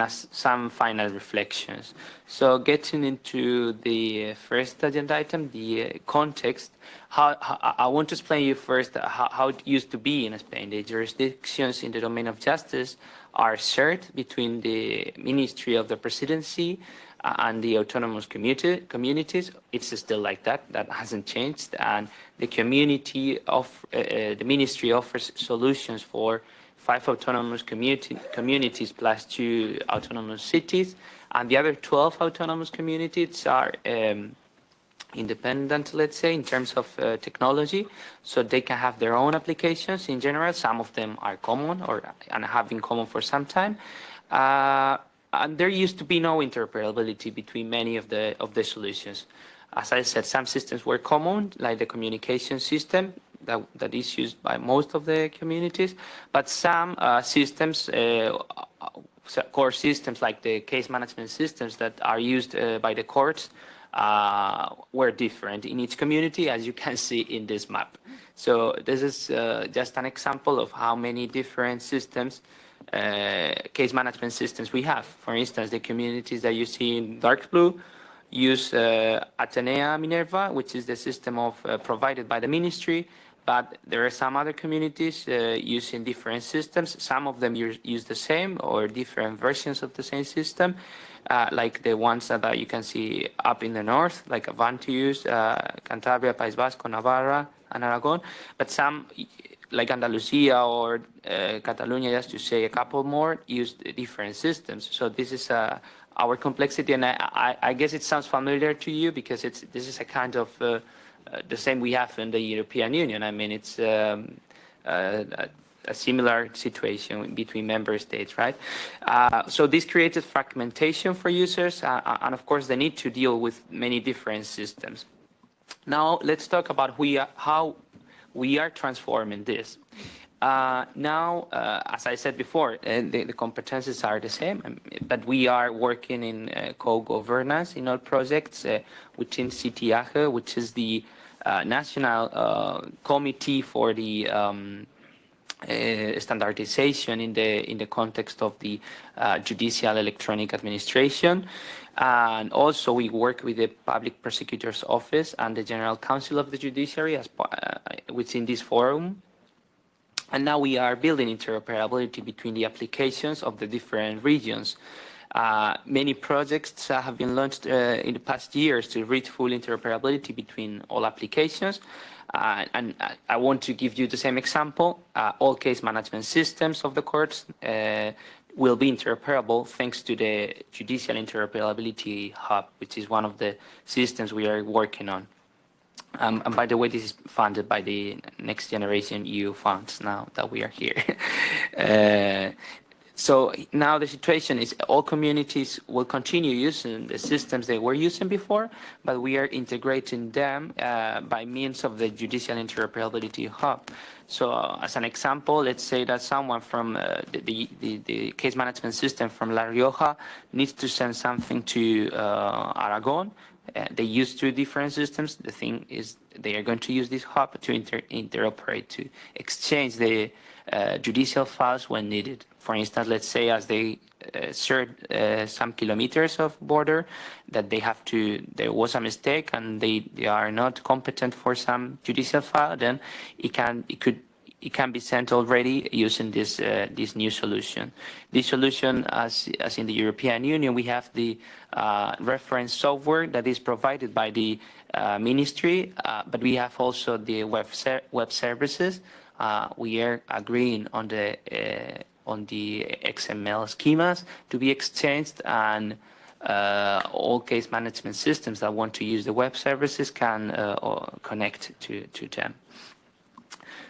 some final reflections. So, getting into the first agenda item, the context. I want to explain you first how it used to be in Spain. The jurisdictions in the domain of justice are shared between the Ministry of the Presidency and the autonomous communities. It's still like that. That hasn't changed. And the the ministry offers solutions for 5 autonomous communities plus 2 autonomous cities, and the other 12 autonomous communities are independent, let's say, in terms of technology, so they can have their own applications. In general, some of them are common and have been common for some time. And there used to be no interoperability between many of the solutions. As I said, some systems were common, like the communication system that is used by most of the communities, but some systems, core systems like the case management systems that are used by the courts, were different in each community, as you can see in this map. So this is just an example of how many different systems, case management systems we have. For instance, the communities that you see in dark blue use Atenea Minerva, which is the system provided by the ministry, but there are some other communities using different systems. Some of them use the same or different versions of the same system. Like the ones that you can see up in the north, like Avantius, Cantabria, País Vasco, Navarra, and Aragon. But some, like Andalusia or Catalonia, just to say a couple more, use different systems. So this is our complexity, and I guess it sounds familiar to you because this is a kind of the same we have in the European Union. I mean, it's a similar situation between member states, right? So this created fragmentation for users and of course the need to deal with many different systems. Now let's talk about how we are transforming this. Now, as I said before, the competences are the same, but we are working in co-governance in all projects within CTAGE, which is the national committee for the standardization in the context of the judicial electronic administration. And also we work with the Public Prosecutor's Office and the General Counsel of the Judiciary within this forum. And now we are building interoperability between the applications of the different regions. Many projects have been launched in the past years to reach full interoperability between all applications. And I want to give you the same example. All case management systems of the courts will be interoperable thanks to the Judicial Interoperability Hub, which is one of the systems we are working on. And by the way, this is funded by the Next Generation EU funds now that we are here. So now the situation is all communities will continue using the systems they were using before, but we are integrating them by means of the Judicial Interoperability Hub. So as an example, let's say that someone from the case management system from La Rioja needs to send something to Aragon. They use two different systems. The thing is they are going to use this hub to interoperate, to exchange the judicial files when needed. For instance, let's say as they serve some kilometers of border that they have to, there was a mistake and they are not competent for some judicial file, then it can be sent already using this this new solution. This solution, as in the European Union, we have the reference software that is provided by the ministry, but we have also the web services. We are agreeing on the XML schemas to be exchanged, and all case management systems that want to use the web services can connect to them.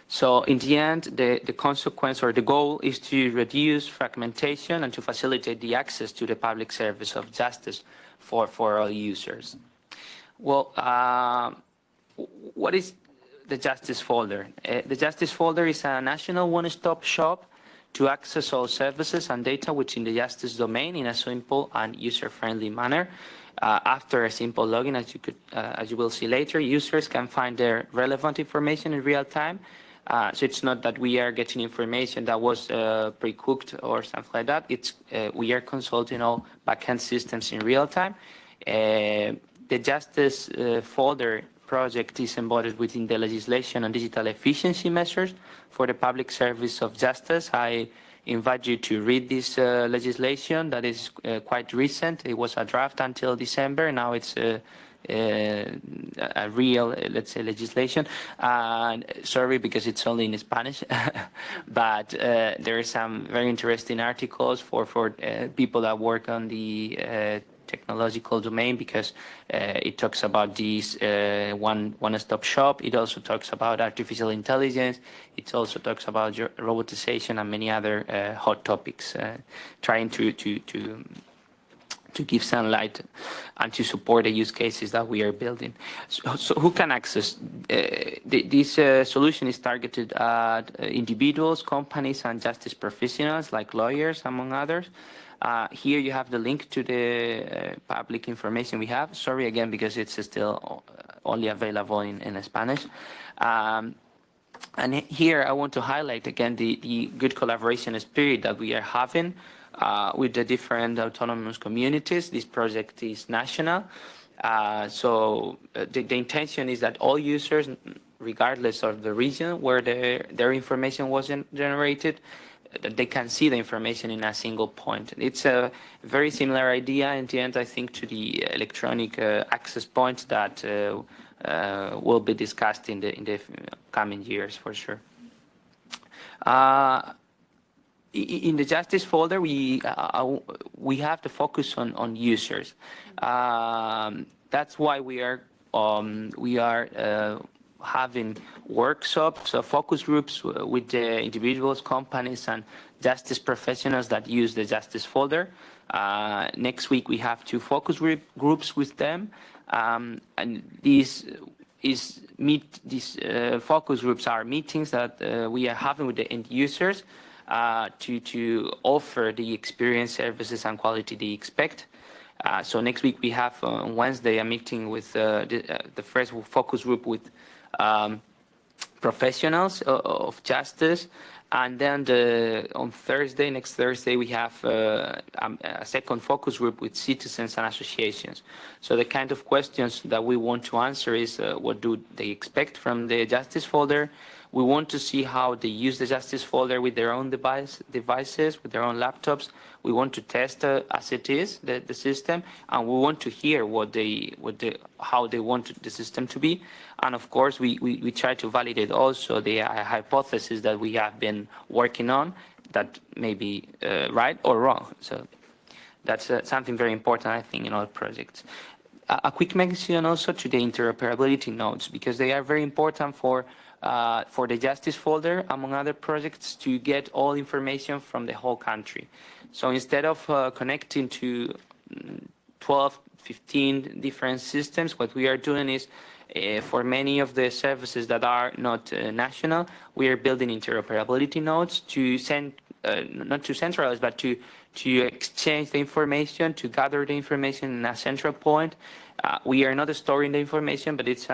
So in the end, the consequence or the goal is to reduce fragmentation and to facilitate the access to the public service of justice for all users. Well, what is the Justice Folder? The Justice Folder is a national one-stop shop to access all services and data within the justice domain in a simple and user-friendly manner. After a simple login, as you will see later, users can find their relevant information in real time. So it's not that we are getting information that was pre-cooked or something like that. It's we are consulting all backend systems in real time. The Justice Folder project is embodied within the legislation on digital efficiency measures for the public service of justice. I invite you to read this legislation that is quite recent. It was a draft until December. Now it's a real, let's say, legislation. Sorry, because it's only in Spanish, but there are some very interesting articles for people that work on the technological domain, because it talks about this one-stop shop. It also talks about artificial intelligence. It also talks about robotization and many other hot topics, trying to give some light and to support the use cases that we are building. So who can access? This solution is targeted at individuals, companies, and justice professionals like lawyers, among others. Here you have the link to the public information we have. Sorry again, because it's still only available in Spanish. And here I want to highlight again the good collaboration spirit that we are having with the different autonomous communities. This project is national. So the intention is that all users, regardless of the region where their information was generated, that they can see the information in a single point. It's a very similar idea in the end, I think, to the electronic access point that will be discussed in the coming years for sure. In the Justice Folder, we have to focus on users. That's why we are having workshops, focus groups with the individuals, companies, and justice professionals that use the Justice Folder. Next week we have 2 focus groups with them, and these focus groups are meetings that we are having with the end users to offer the experience, services, and quality they expect. So next week we have on Wednesday a meeting with the first focus group with professionals of justice, and then next Thursday, we have a second focus group with citizens and associations. So the kind of questions that we want to answer is what do they expect from the Justice Folder? We want to see how they use the justice folder with their own devices, with their own laptops. We want to test as it is the system, and we want to hear how they want the system to be. And of course, we try to validate also the hypothesis that we have been working on that may be right or wrong. So that's something very important, I think, in all projects. A quick mention also to the interoperability nodes, because they are very important for the justice folder, among other projects, to get all information from the whole country. So instead of connecting to 12, 15 different systems, what we are doing is, for many of the services that are not national, we are building interoperability nodes to send, not to centralize, but to exchange the information, to gather the information in a central point. We are not storing the information, but it's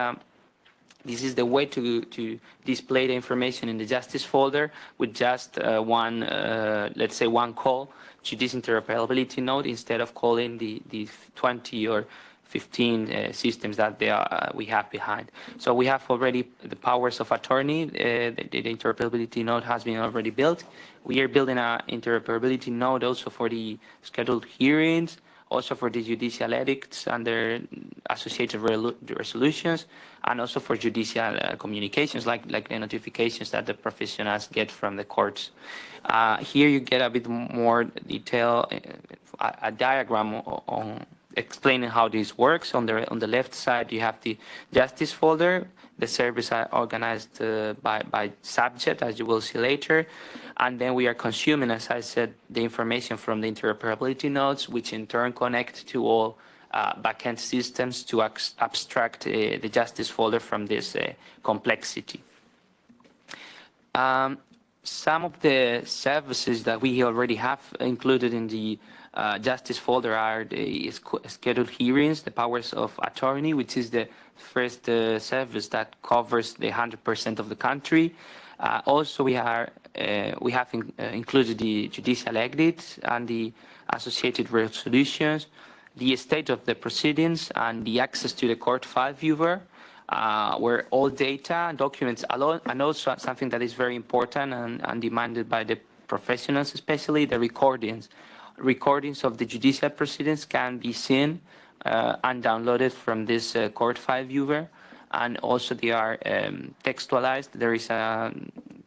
this is the way to display the information in the justice folder with just let's say one call to this interoperability node instead of calling the 20 or 15 systems that we have behind. So we have already the powers of attorney. The interoperability node has been already built. We are building an interoperability node also for the scheduled hearings, also for the judicial edicts and their associated resolutions, and also for judicial communications, like the notifications that the professionals get from the courts. Here you get a bit more detail, a diagram on explaining how this works. On the left side, you have the justice folder. The services are organized by subject, as you will see later. And then we are consuming, as I said, the information from the interoperability nodes, which in turn connect to all backend systems to abstract the justice folder from this complexity. Some of the services that we already have included in the justice folder are the scheduled hearings, the powers of attorney, which is the first service that covers the 100% of the country. Also, we have included the judicial edicts and the associated resolutions, the state of the proceedings, and the access to the court file viewer, where all data, documents, and also something that is very important and demanded by the professionals, especially the recordings. Recordings of the judicial proceedings can be seen and downloaded from this court file viewer, and also they are textualized. There is a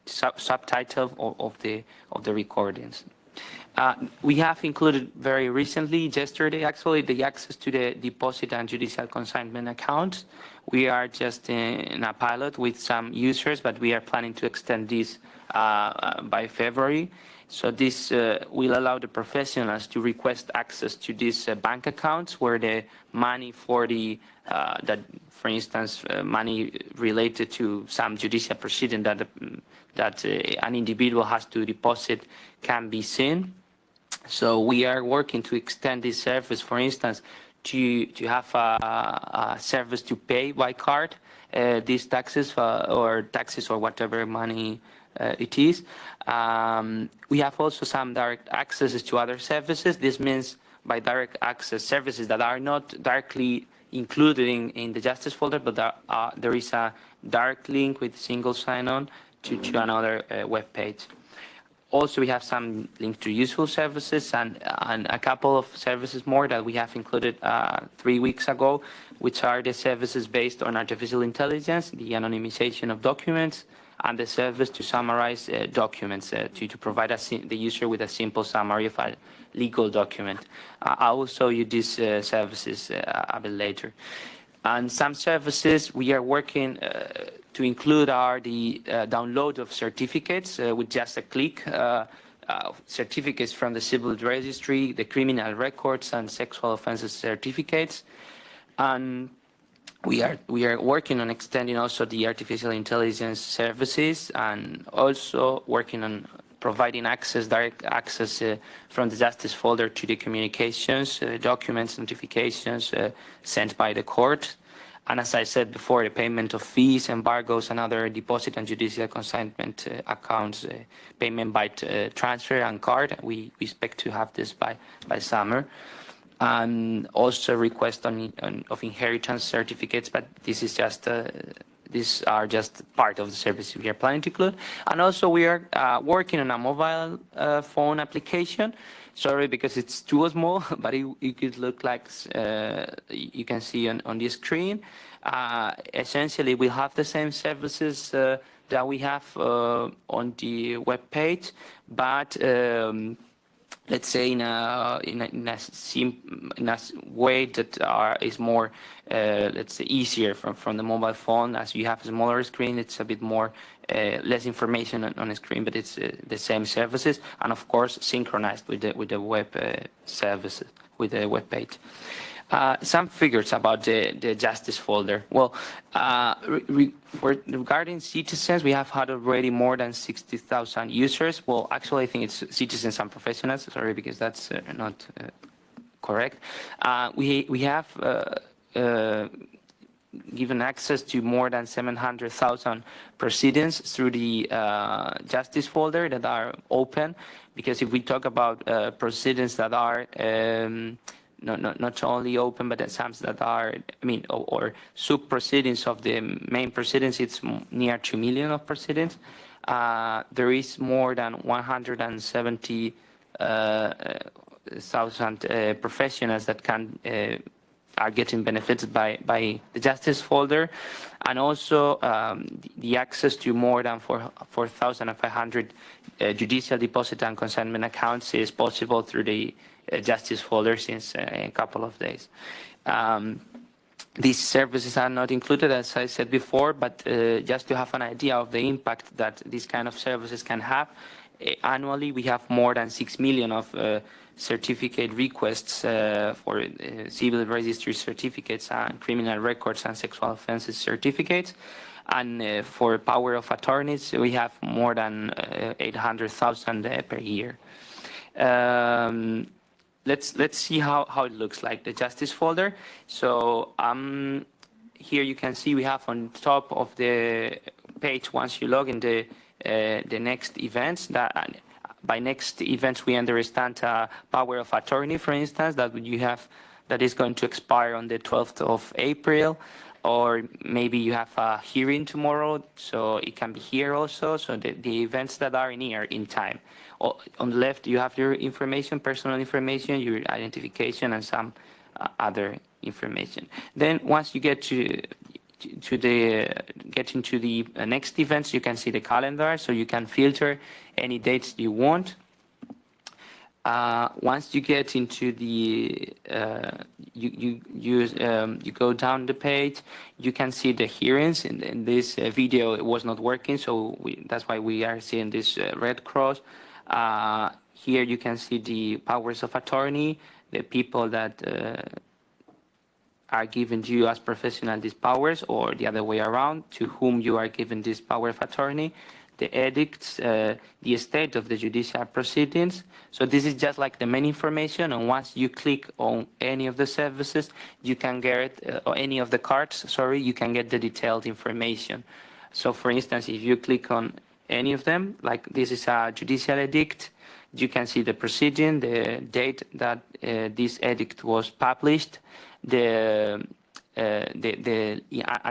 subtitle of the recordings. We have included very recently, yesterday actually, the access to the deposit and judicial consignment accounts. We are just in a pilot with some users, but we are planning to extend this by February. So this will allow the professionals to request access to these bank accounts where the money for for instance, money related to some judicial proceeding that an individual has to deposit can be seen. So we are working to extend this service, for instance, to have a service to pay by card these taxes or whatever money it is. We have also some direct accesses to other services. This means by direct access services that are not directly included in the justice folder, but there is a direct link with single sign-on to another web page. Also, we have some link to useful services and a couple of services more that we have included 3 weeks ago, which are the services based on artificial intelligence, the anonymization of documents, and the service to summarize documents, to provide the user with a simple summary of a legal document. I will show you these services a bit later. And some services we are working to include are the download of certificates with just a click, certificates from the civil registry, the criminal records and sexual offenses certificates. And we are working on extending also the artificial intelligence services, and also working on providing access, direct access from the justice folder to the communications, documents, notifications sent by the court. And as I said before, the payment of fees, embargoes, and other deposit and judicial consignment accounts, payment by transfer and card. We expect to have this by summer. And also request of inheritance certificates, but this is just these are just part of the services we are planning to include. And also we are working on a mobile phone application. Sorry, because it's too small, but it could look like you can see on the screen. Essentially, we have the same services that we have on the web page, but let's say in a way that is more, let's say, easier from the mobile phone. As you have a smaller screen, it's a bit more less information on the screen, but it's the same services, and of course synchronized with the web services, with the web page. Some figures about the justice folder. Well, regarding citizens, we have had already more than 60,000 users. Well, actually, I think it's citizens and professionals. Sorry, because that's not correct. We have given access to more than 700,000 proceedings through the justice folder that are open. Because if we talk about proceedings that are not only open, but some that are, or sub-proceedings of the main proceedings, it's near 2 million of proceedings. There is more than 170,000 professionals that are getting benefited by the justice folder, and also the access to more than 4,500 judicial deposit and consignment accounts is possible through the justice folder since a couple of days. These services are not included, as I said before, but just to have an idea of the impact that these kind of services can have, annually we have more than 6 million of certificate requests for civil registry certificates and criminal records and sexual offences certificates. And for power of attorneys, we have more than 800,000 per year. Let's see how it looks like, the justice folder. So here you can see we have on top of the page, once you log in, the next events. That by next events we understand power of attorney, for instance, that is going to expire on the 12th of April. Or maybe you have a hearing tomorrow, so it can be here also. So the events that are near in time. On the left, you have your information, personal information, your identification, and some other information. Then once you get into the next events, you can see the calendar, so you can filter any dates you want. Once you get into the you go down the page, you can see the hearings. In this video, it was not working, so that's why we are seeing this red cross. Here you can see the powers of attorney, the people that are given you as professional these powers, or the other way around, to whom you are given this power of attorney, the edicts, the state of the judicial proceedings. So this is just like the main information, and once you click on any of the services, you can get, or any of the cards, sorry, you can get the detailed information. So for instance, if you click on any of them, like this is a judicial edict, you can see the proceeding, the date that this edict was published, and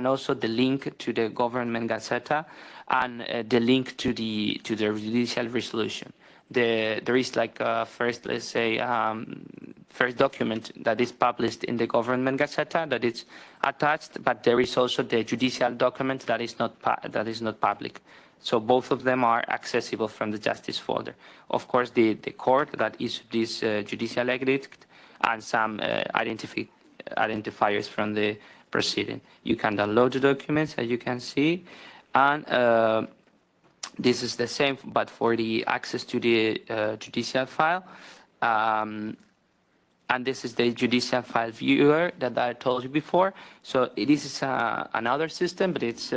also the link to the government gazette, and the link to the judicial resolution. There is like a first, let's say, first document that is published in the government gazette that is attached, but there is also the judicial document that is not public. So both of them are accessible from the justice folder. Of course, the court that issued this judicial edict, and some identifiers from the proceeding. You can download the documents, as you can see, and this is the same, but for the access to the judicial file. And this is the judicial file viewer that I told you before. So this is another system, but it's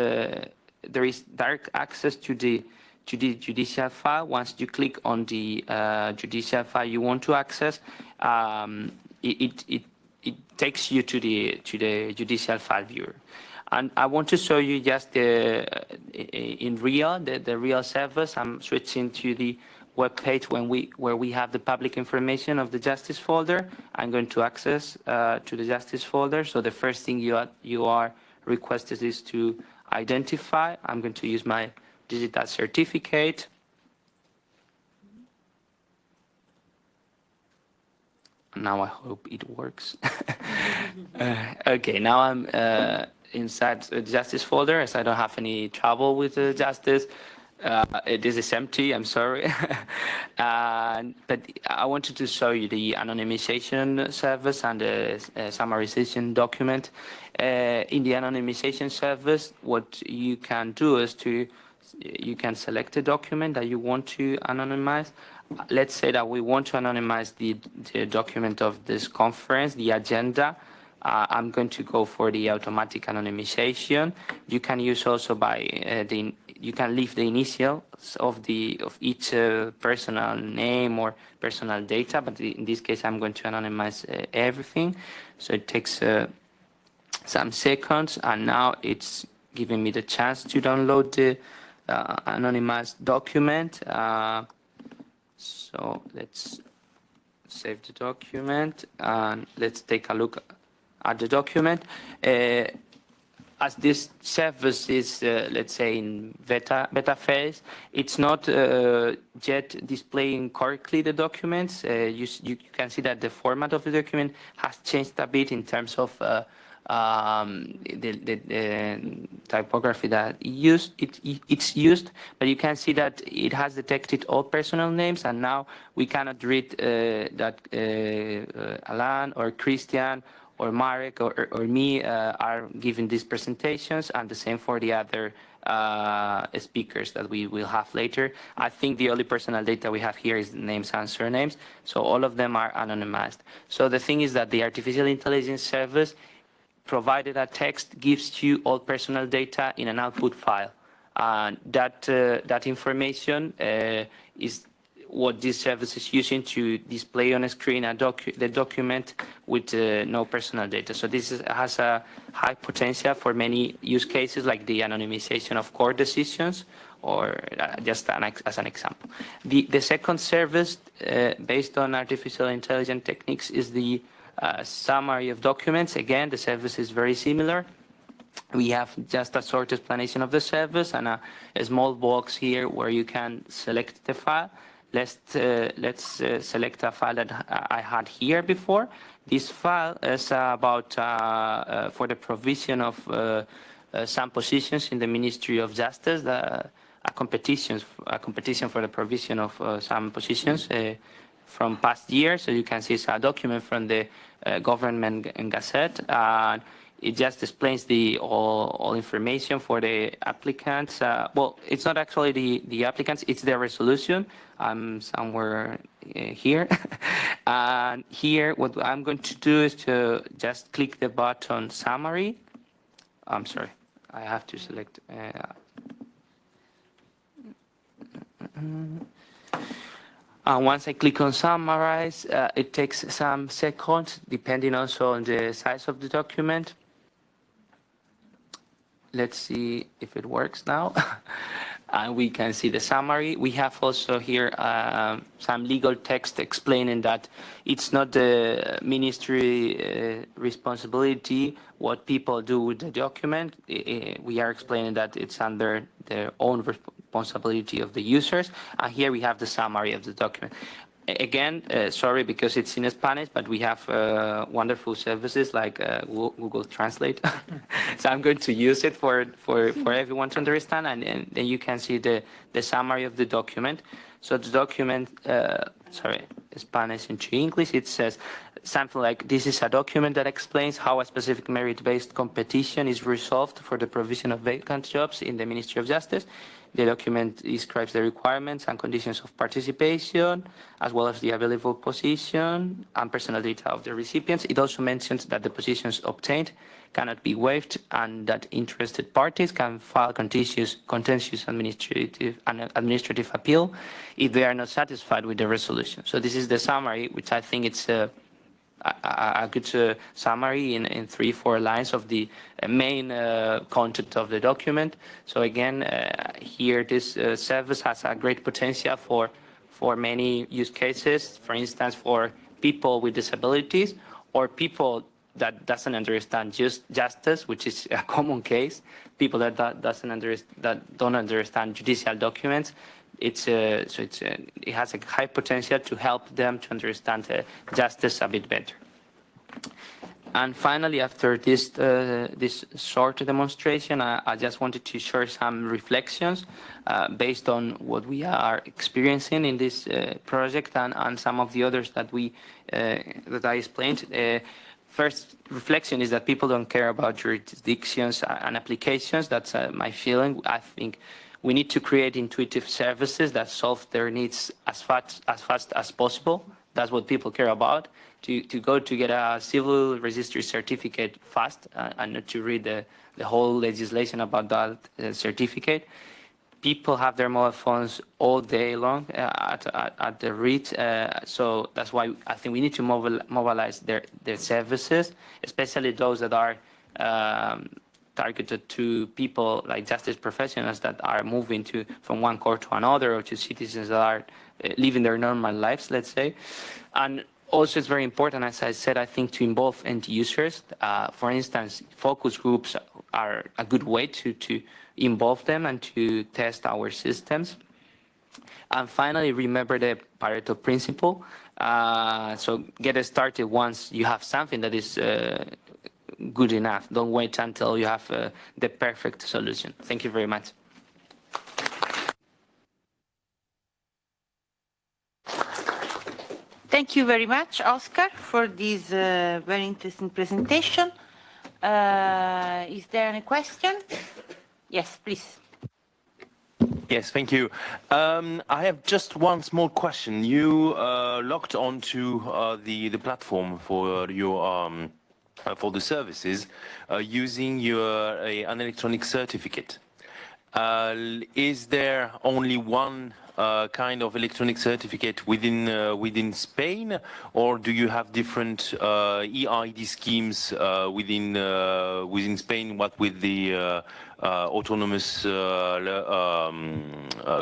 there is direct access to the judicial file. Once you click on the judicial file you want to access, it takes you to the judicial file viewer. And I want to show you just in real, the real service. I'm switching to the web page where we have the public information of the justice folder. I'm going to access to the justice folder. So the first thing you are requested is to identify. I'm going to use my digital certificate. Now I hope it works. Okay, now I'm inside the Justice folder, as I don't have any trouble with the Justice. This is empty, I'm sorry. But I wanted to show you the anonymization service and the summarization document. In the anonymization service, what you can do is you can select a document that you want to anonymize. Let's say that we want to anonymize the document of this conference, the agenda. I'm going to go for the automatic anonymization. You can use also you can leave the initials of each personal name or personal data, but in this case I'm going to anonymize everything. So it takes some seconds, and now it's giving me the chance to download the anonymized document. So let's save the document and let's take a look at the document. As this service is, let's say, in beta phase, it's not yet displaying correctly the documents. You can see that the format of the document has changed a bit in terms of the typography that it's used, but you can see that it has detected all personal names, and now we cannot read that Alan or Christian or Marek or me are giving these presentations, and the same for the other speakers that we will have later. I think the only personal data we have here is names and surnames, so all of them are anonymized. So the thing is that the artificial intelligence service, provided a text, gives you all personal data in an output file. That information is what this service is using to display on a screen the document with no personal data. So this has a high potential for many use cases, like the anonymization of court decisions, or just as an example. The second service based on artificial intelligence techniques is the summary of documents. Again, the service is very similar. We have just a short explanation of the service and a small box here where you can select the file. Let's select a file that I had here before. This file is about for the provision of some positions in the Ministry of Justice, a competition for the provision of some positions from past years. So you can see it's a document from the government gazette. It just explains all information for the applicants. Well, it's not actually the applicants, it's their resolution. I'm somewhere here. And here, what I'm going to do is to just click the button summary. I'm sorry, I have to select. And once I click on summarize, it takes some seconds, depending also on the size of the document. Let's see if it works now. And we can see the summary. We have also here some legal text explaining that it's not the ministry responsibility what people do with the document. We are explaining that it's under their own responsibility of the users. And here we have the summary of the document. Again, sorry because it's in Spanish, but we have wonderful services like Google Translate. So I'm going to use it for everyone to understand, and then you can see the summary of the document. So the document, sorry, Spanish into English, it says something like, this is a document that explains how a specific merit-based competition is resolved for the provision of vacant jobs in the Ministry of Justice. The document describes the requirements and conditions of participation, as well as the available position and personal data of the recipients. It also mentions that the positions obtained cannot be waived and that interested parties can file contentious administrative appeal if they are not satisfied with the resolution. So this is the summary, which I think it's a good summary in 3-4 lines of the main content of the document. So again, here this service has a great potential for many use cases, for instance, for people with disabilities or people that doesn't understand justice, which is a common case, people that don't understand judicial documents. It has a high potential to help them to understand justice a bit better. And finally, after this short demonstration, I just wanted to share some reflections based on what we are experiencing in this project and some of the others that I explained. First reflection is that people don't care about jurisdictions and applications. That's my feeling. I think we need to create intuitive services that solve their needs as fast as possible. That's what people care about. To go to get a civil registry certificate fast and not to read the whole legislation about that certificate. People have their mobile phones all day long at the reach, so that's why I think we need to mobilize their services, especially those that are targeted to people like justice professionals that are moving from one court to another, or to citizens that are living their normal lives, let's say. And also, it's very important, as I said, I think, to involve end users. For instance, focus groups are a good way to involve them and to test our systems. And finally, remember the Pareto principle. So get started once you have something that is good enough. Don't wait until you have the perfect solution. Thank you very much. Thank you very much, Oscar, for this very interesting presentation. Is there any question? Yes, please. Yes, thank you. I have just one small question. You logged onto the platform for your for the services using an electronic certificate. Is there only one kind of electronic certificate within Spain, or do you have different EID schemes within Spain? What with the autonomous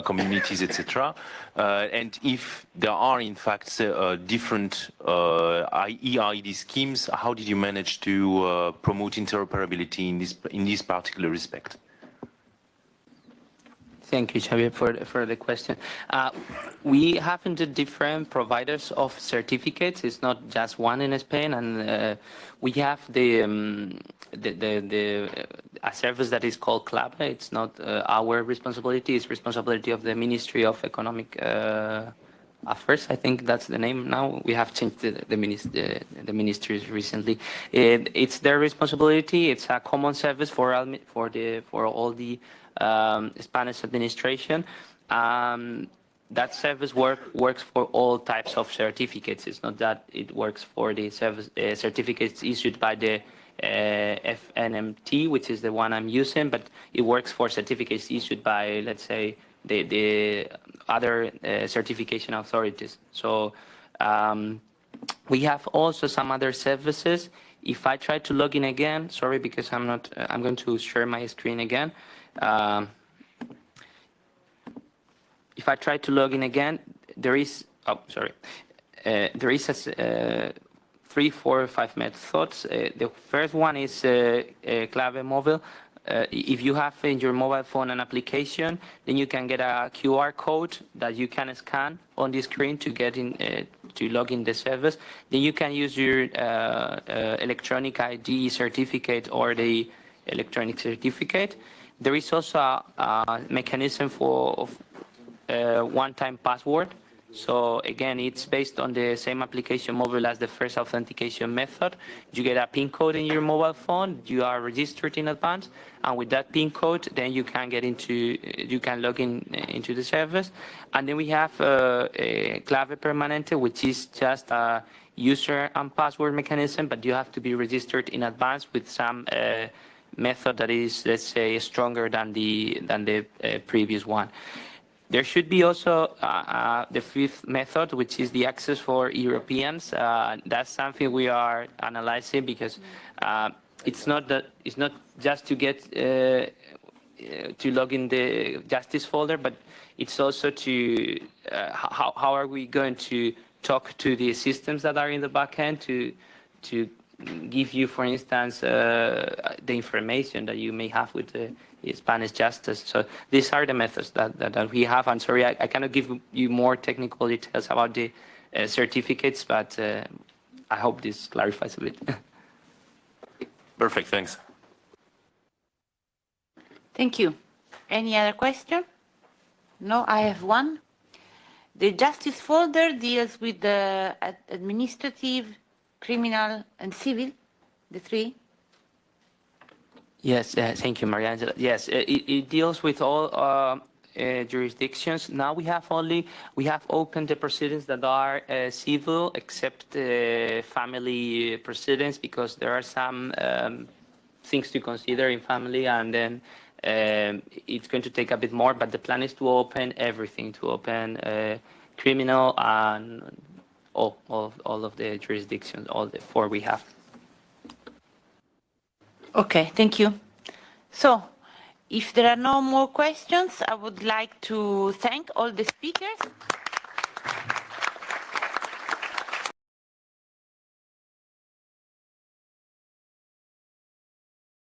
communities, etc. And if there are in fact different EID schemes, how did you manage to promote interoperability in this particular respect? Thank you, Xavier, for the question. We have different providers of certificates. It's not just one in Spain, and we have a service that is called CLAVE. It's not our responsibility. It's responsibility of the Ministry of Economic Affairs. I think that's the name now. We have changed the ministries recently. It's their responsibility. It's a common service for all the Spanish administration. That service works for all types of certificates. It's not that it works for the certificates issued by the FNMT, which is the one I'm using, but it works for certificates issued by, let's say, the other certification authorities. So we have also some other services. If I try to log in again, sorry, because I'm going to share my screen again. If I try to log in again, there is, there is 3, 4, 5 methods. The first one is Clave Mobile. If you have in your mobile phone an application, then you can get a QR code that you can scan on the screen to get in to log in the service. Then you can use your electronic ID certificate or the electronic certificate. There is also a mechanism for one-time password. So again, it's based on the same application mobile as the first authentication method. You get a PIN code in your mobile phone. You are registered in advance, and with that PIN code, then you can log in into the service. And then we have Clave Permanente, which is just a user and password mechanism, but you have to be registered in advance with some method that is, let's say, stronger than the previous one. There should be also the fifth method, which is the access for Europeans. That's something we are analyzing because it's not just to get to log in the justice folder, but it's also to how are we going to talk to the systems that are in the backend to give you, for instance, the information that you may have with the Spanish justice. So these are the methods that we have. I'm sorry, I cannot give you more technical details about the certificates, but I hope this clarifies a bit. Perfect, thanks. Thank you. Any other question? No, I have one. The justice folder deals with the administrative, criminal, and civil, the three. Yes, thank you, Mariangela. Yes, it deals with all jurisdictions. Now we have opened the proceedings that are civil, except family proceedings, because there are some things to consider in family, and then it's going to take a bit more, but the plan is to open everything, to open criminal and all of the jurisdictions, all the 4 we have. Okay, thank you. So, if there are no more questions, I would like to thank all the speakers.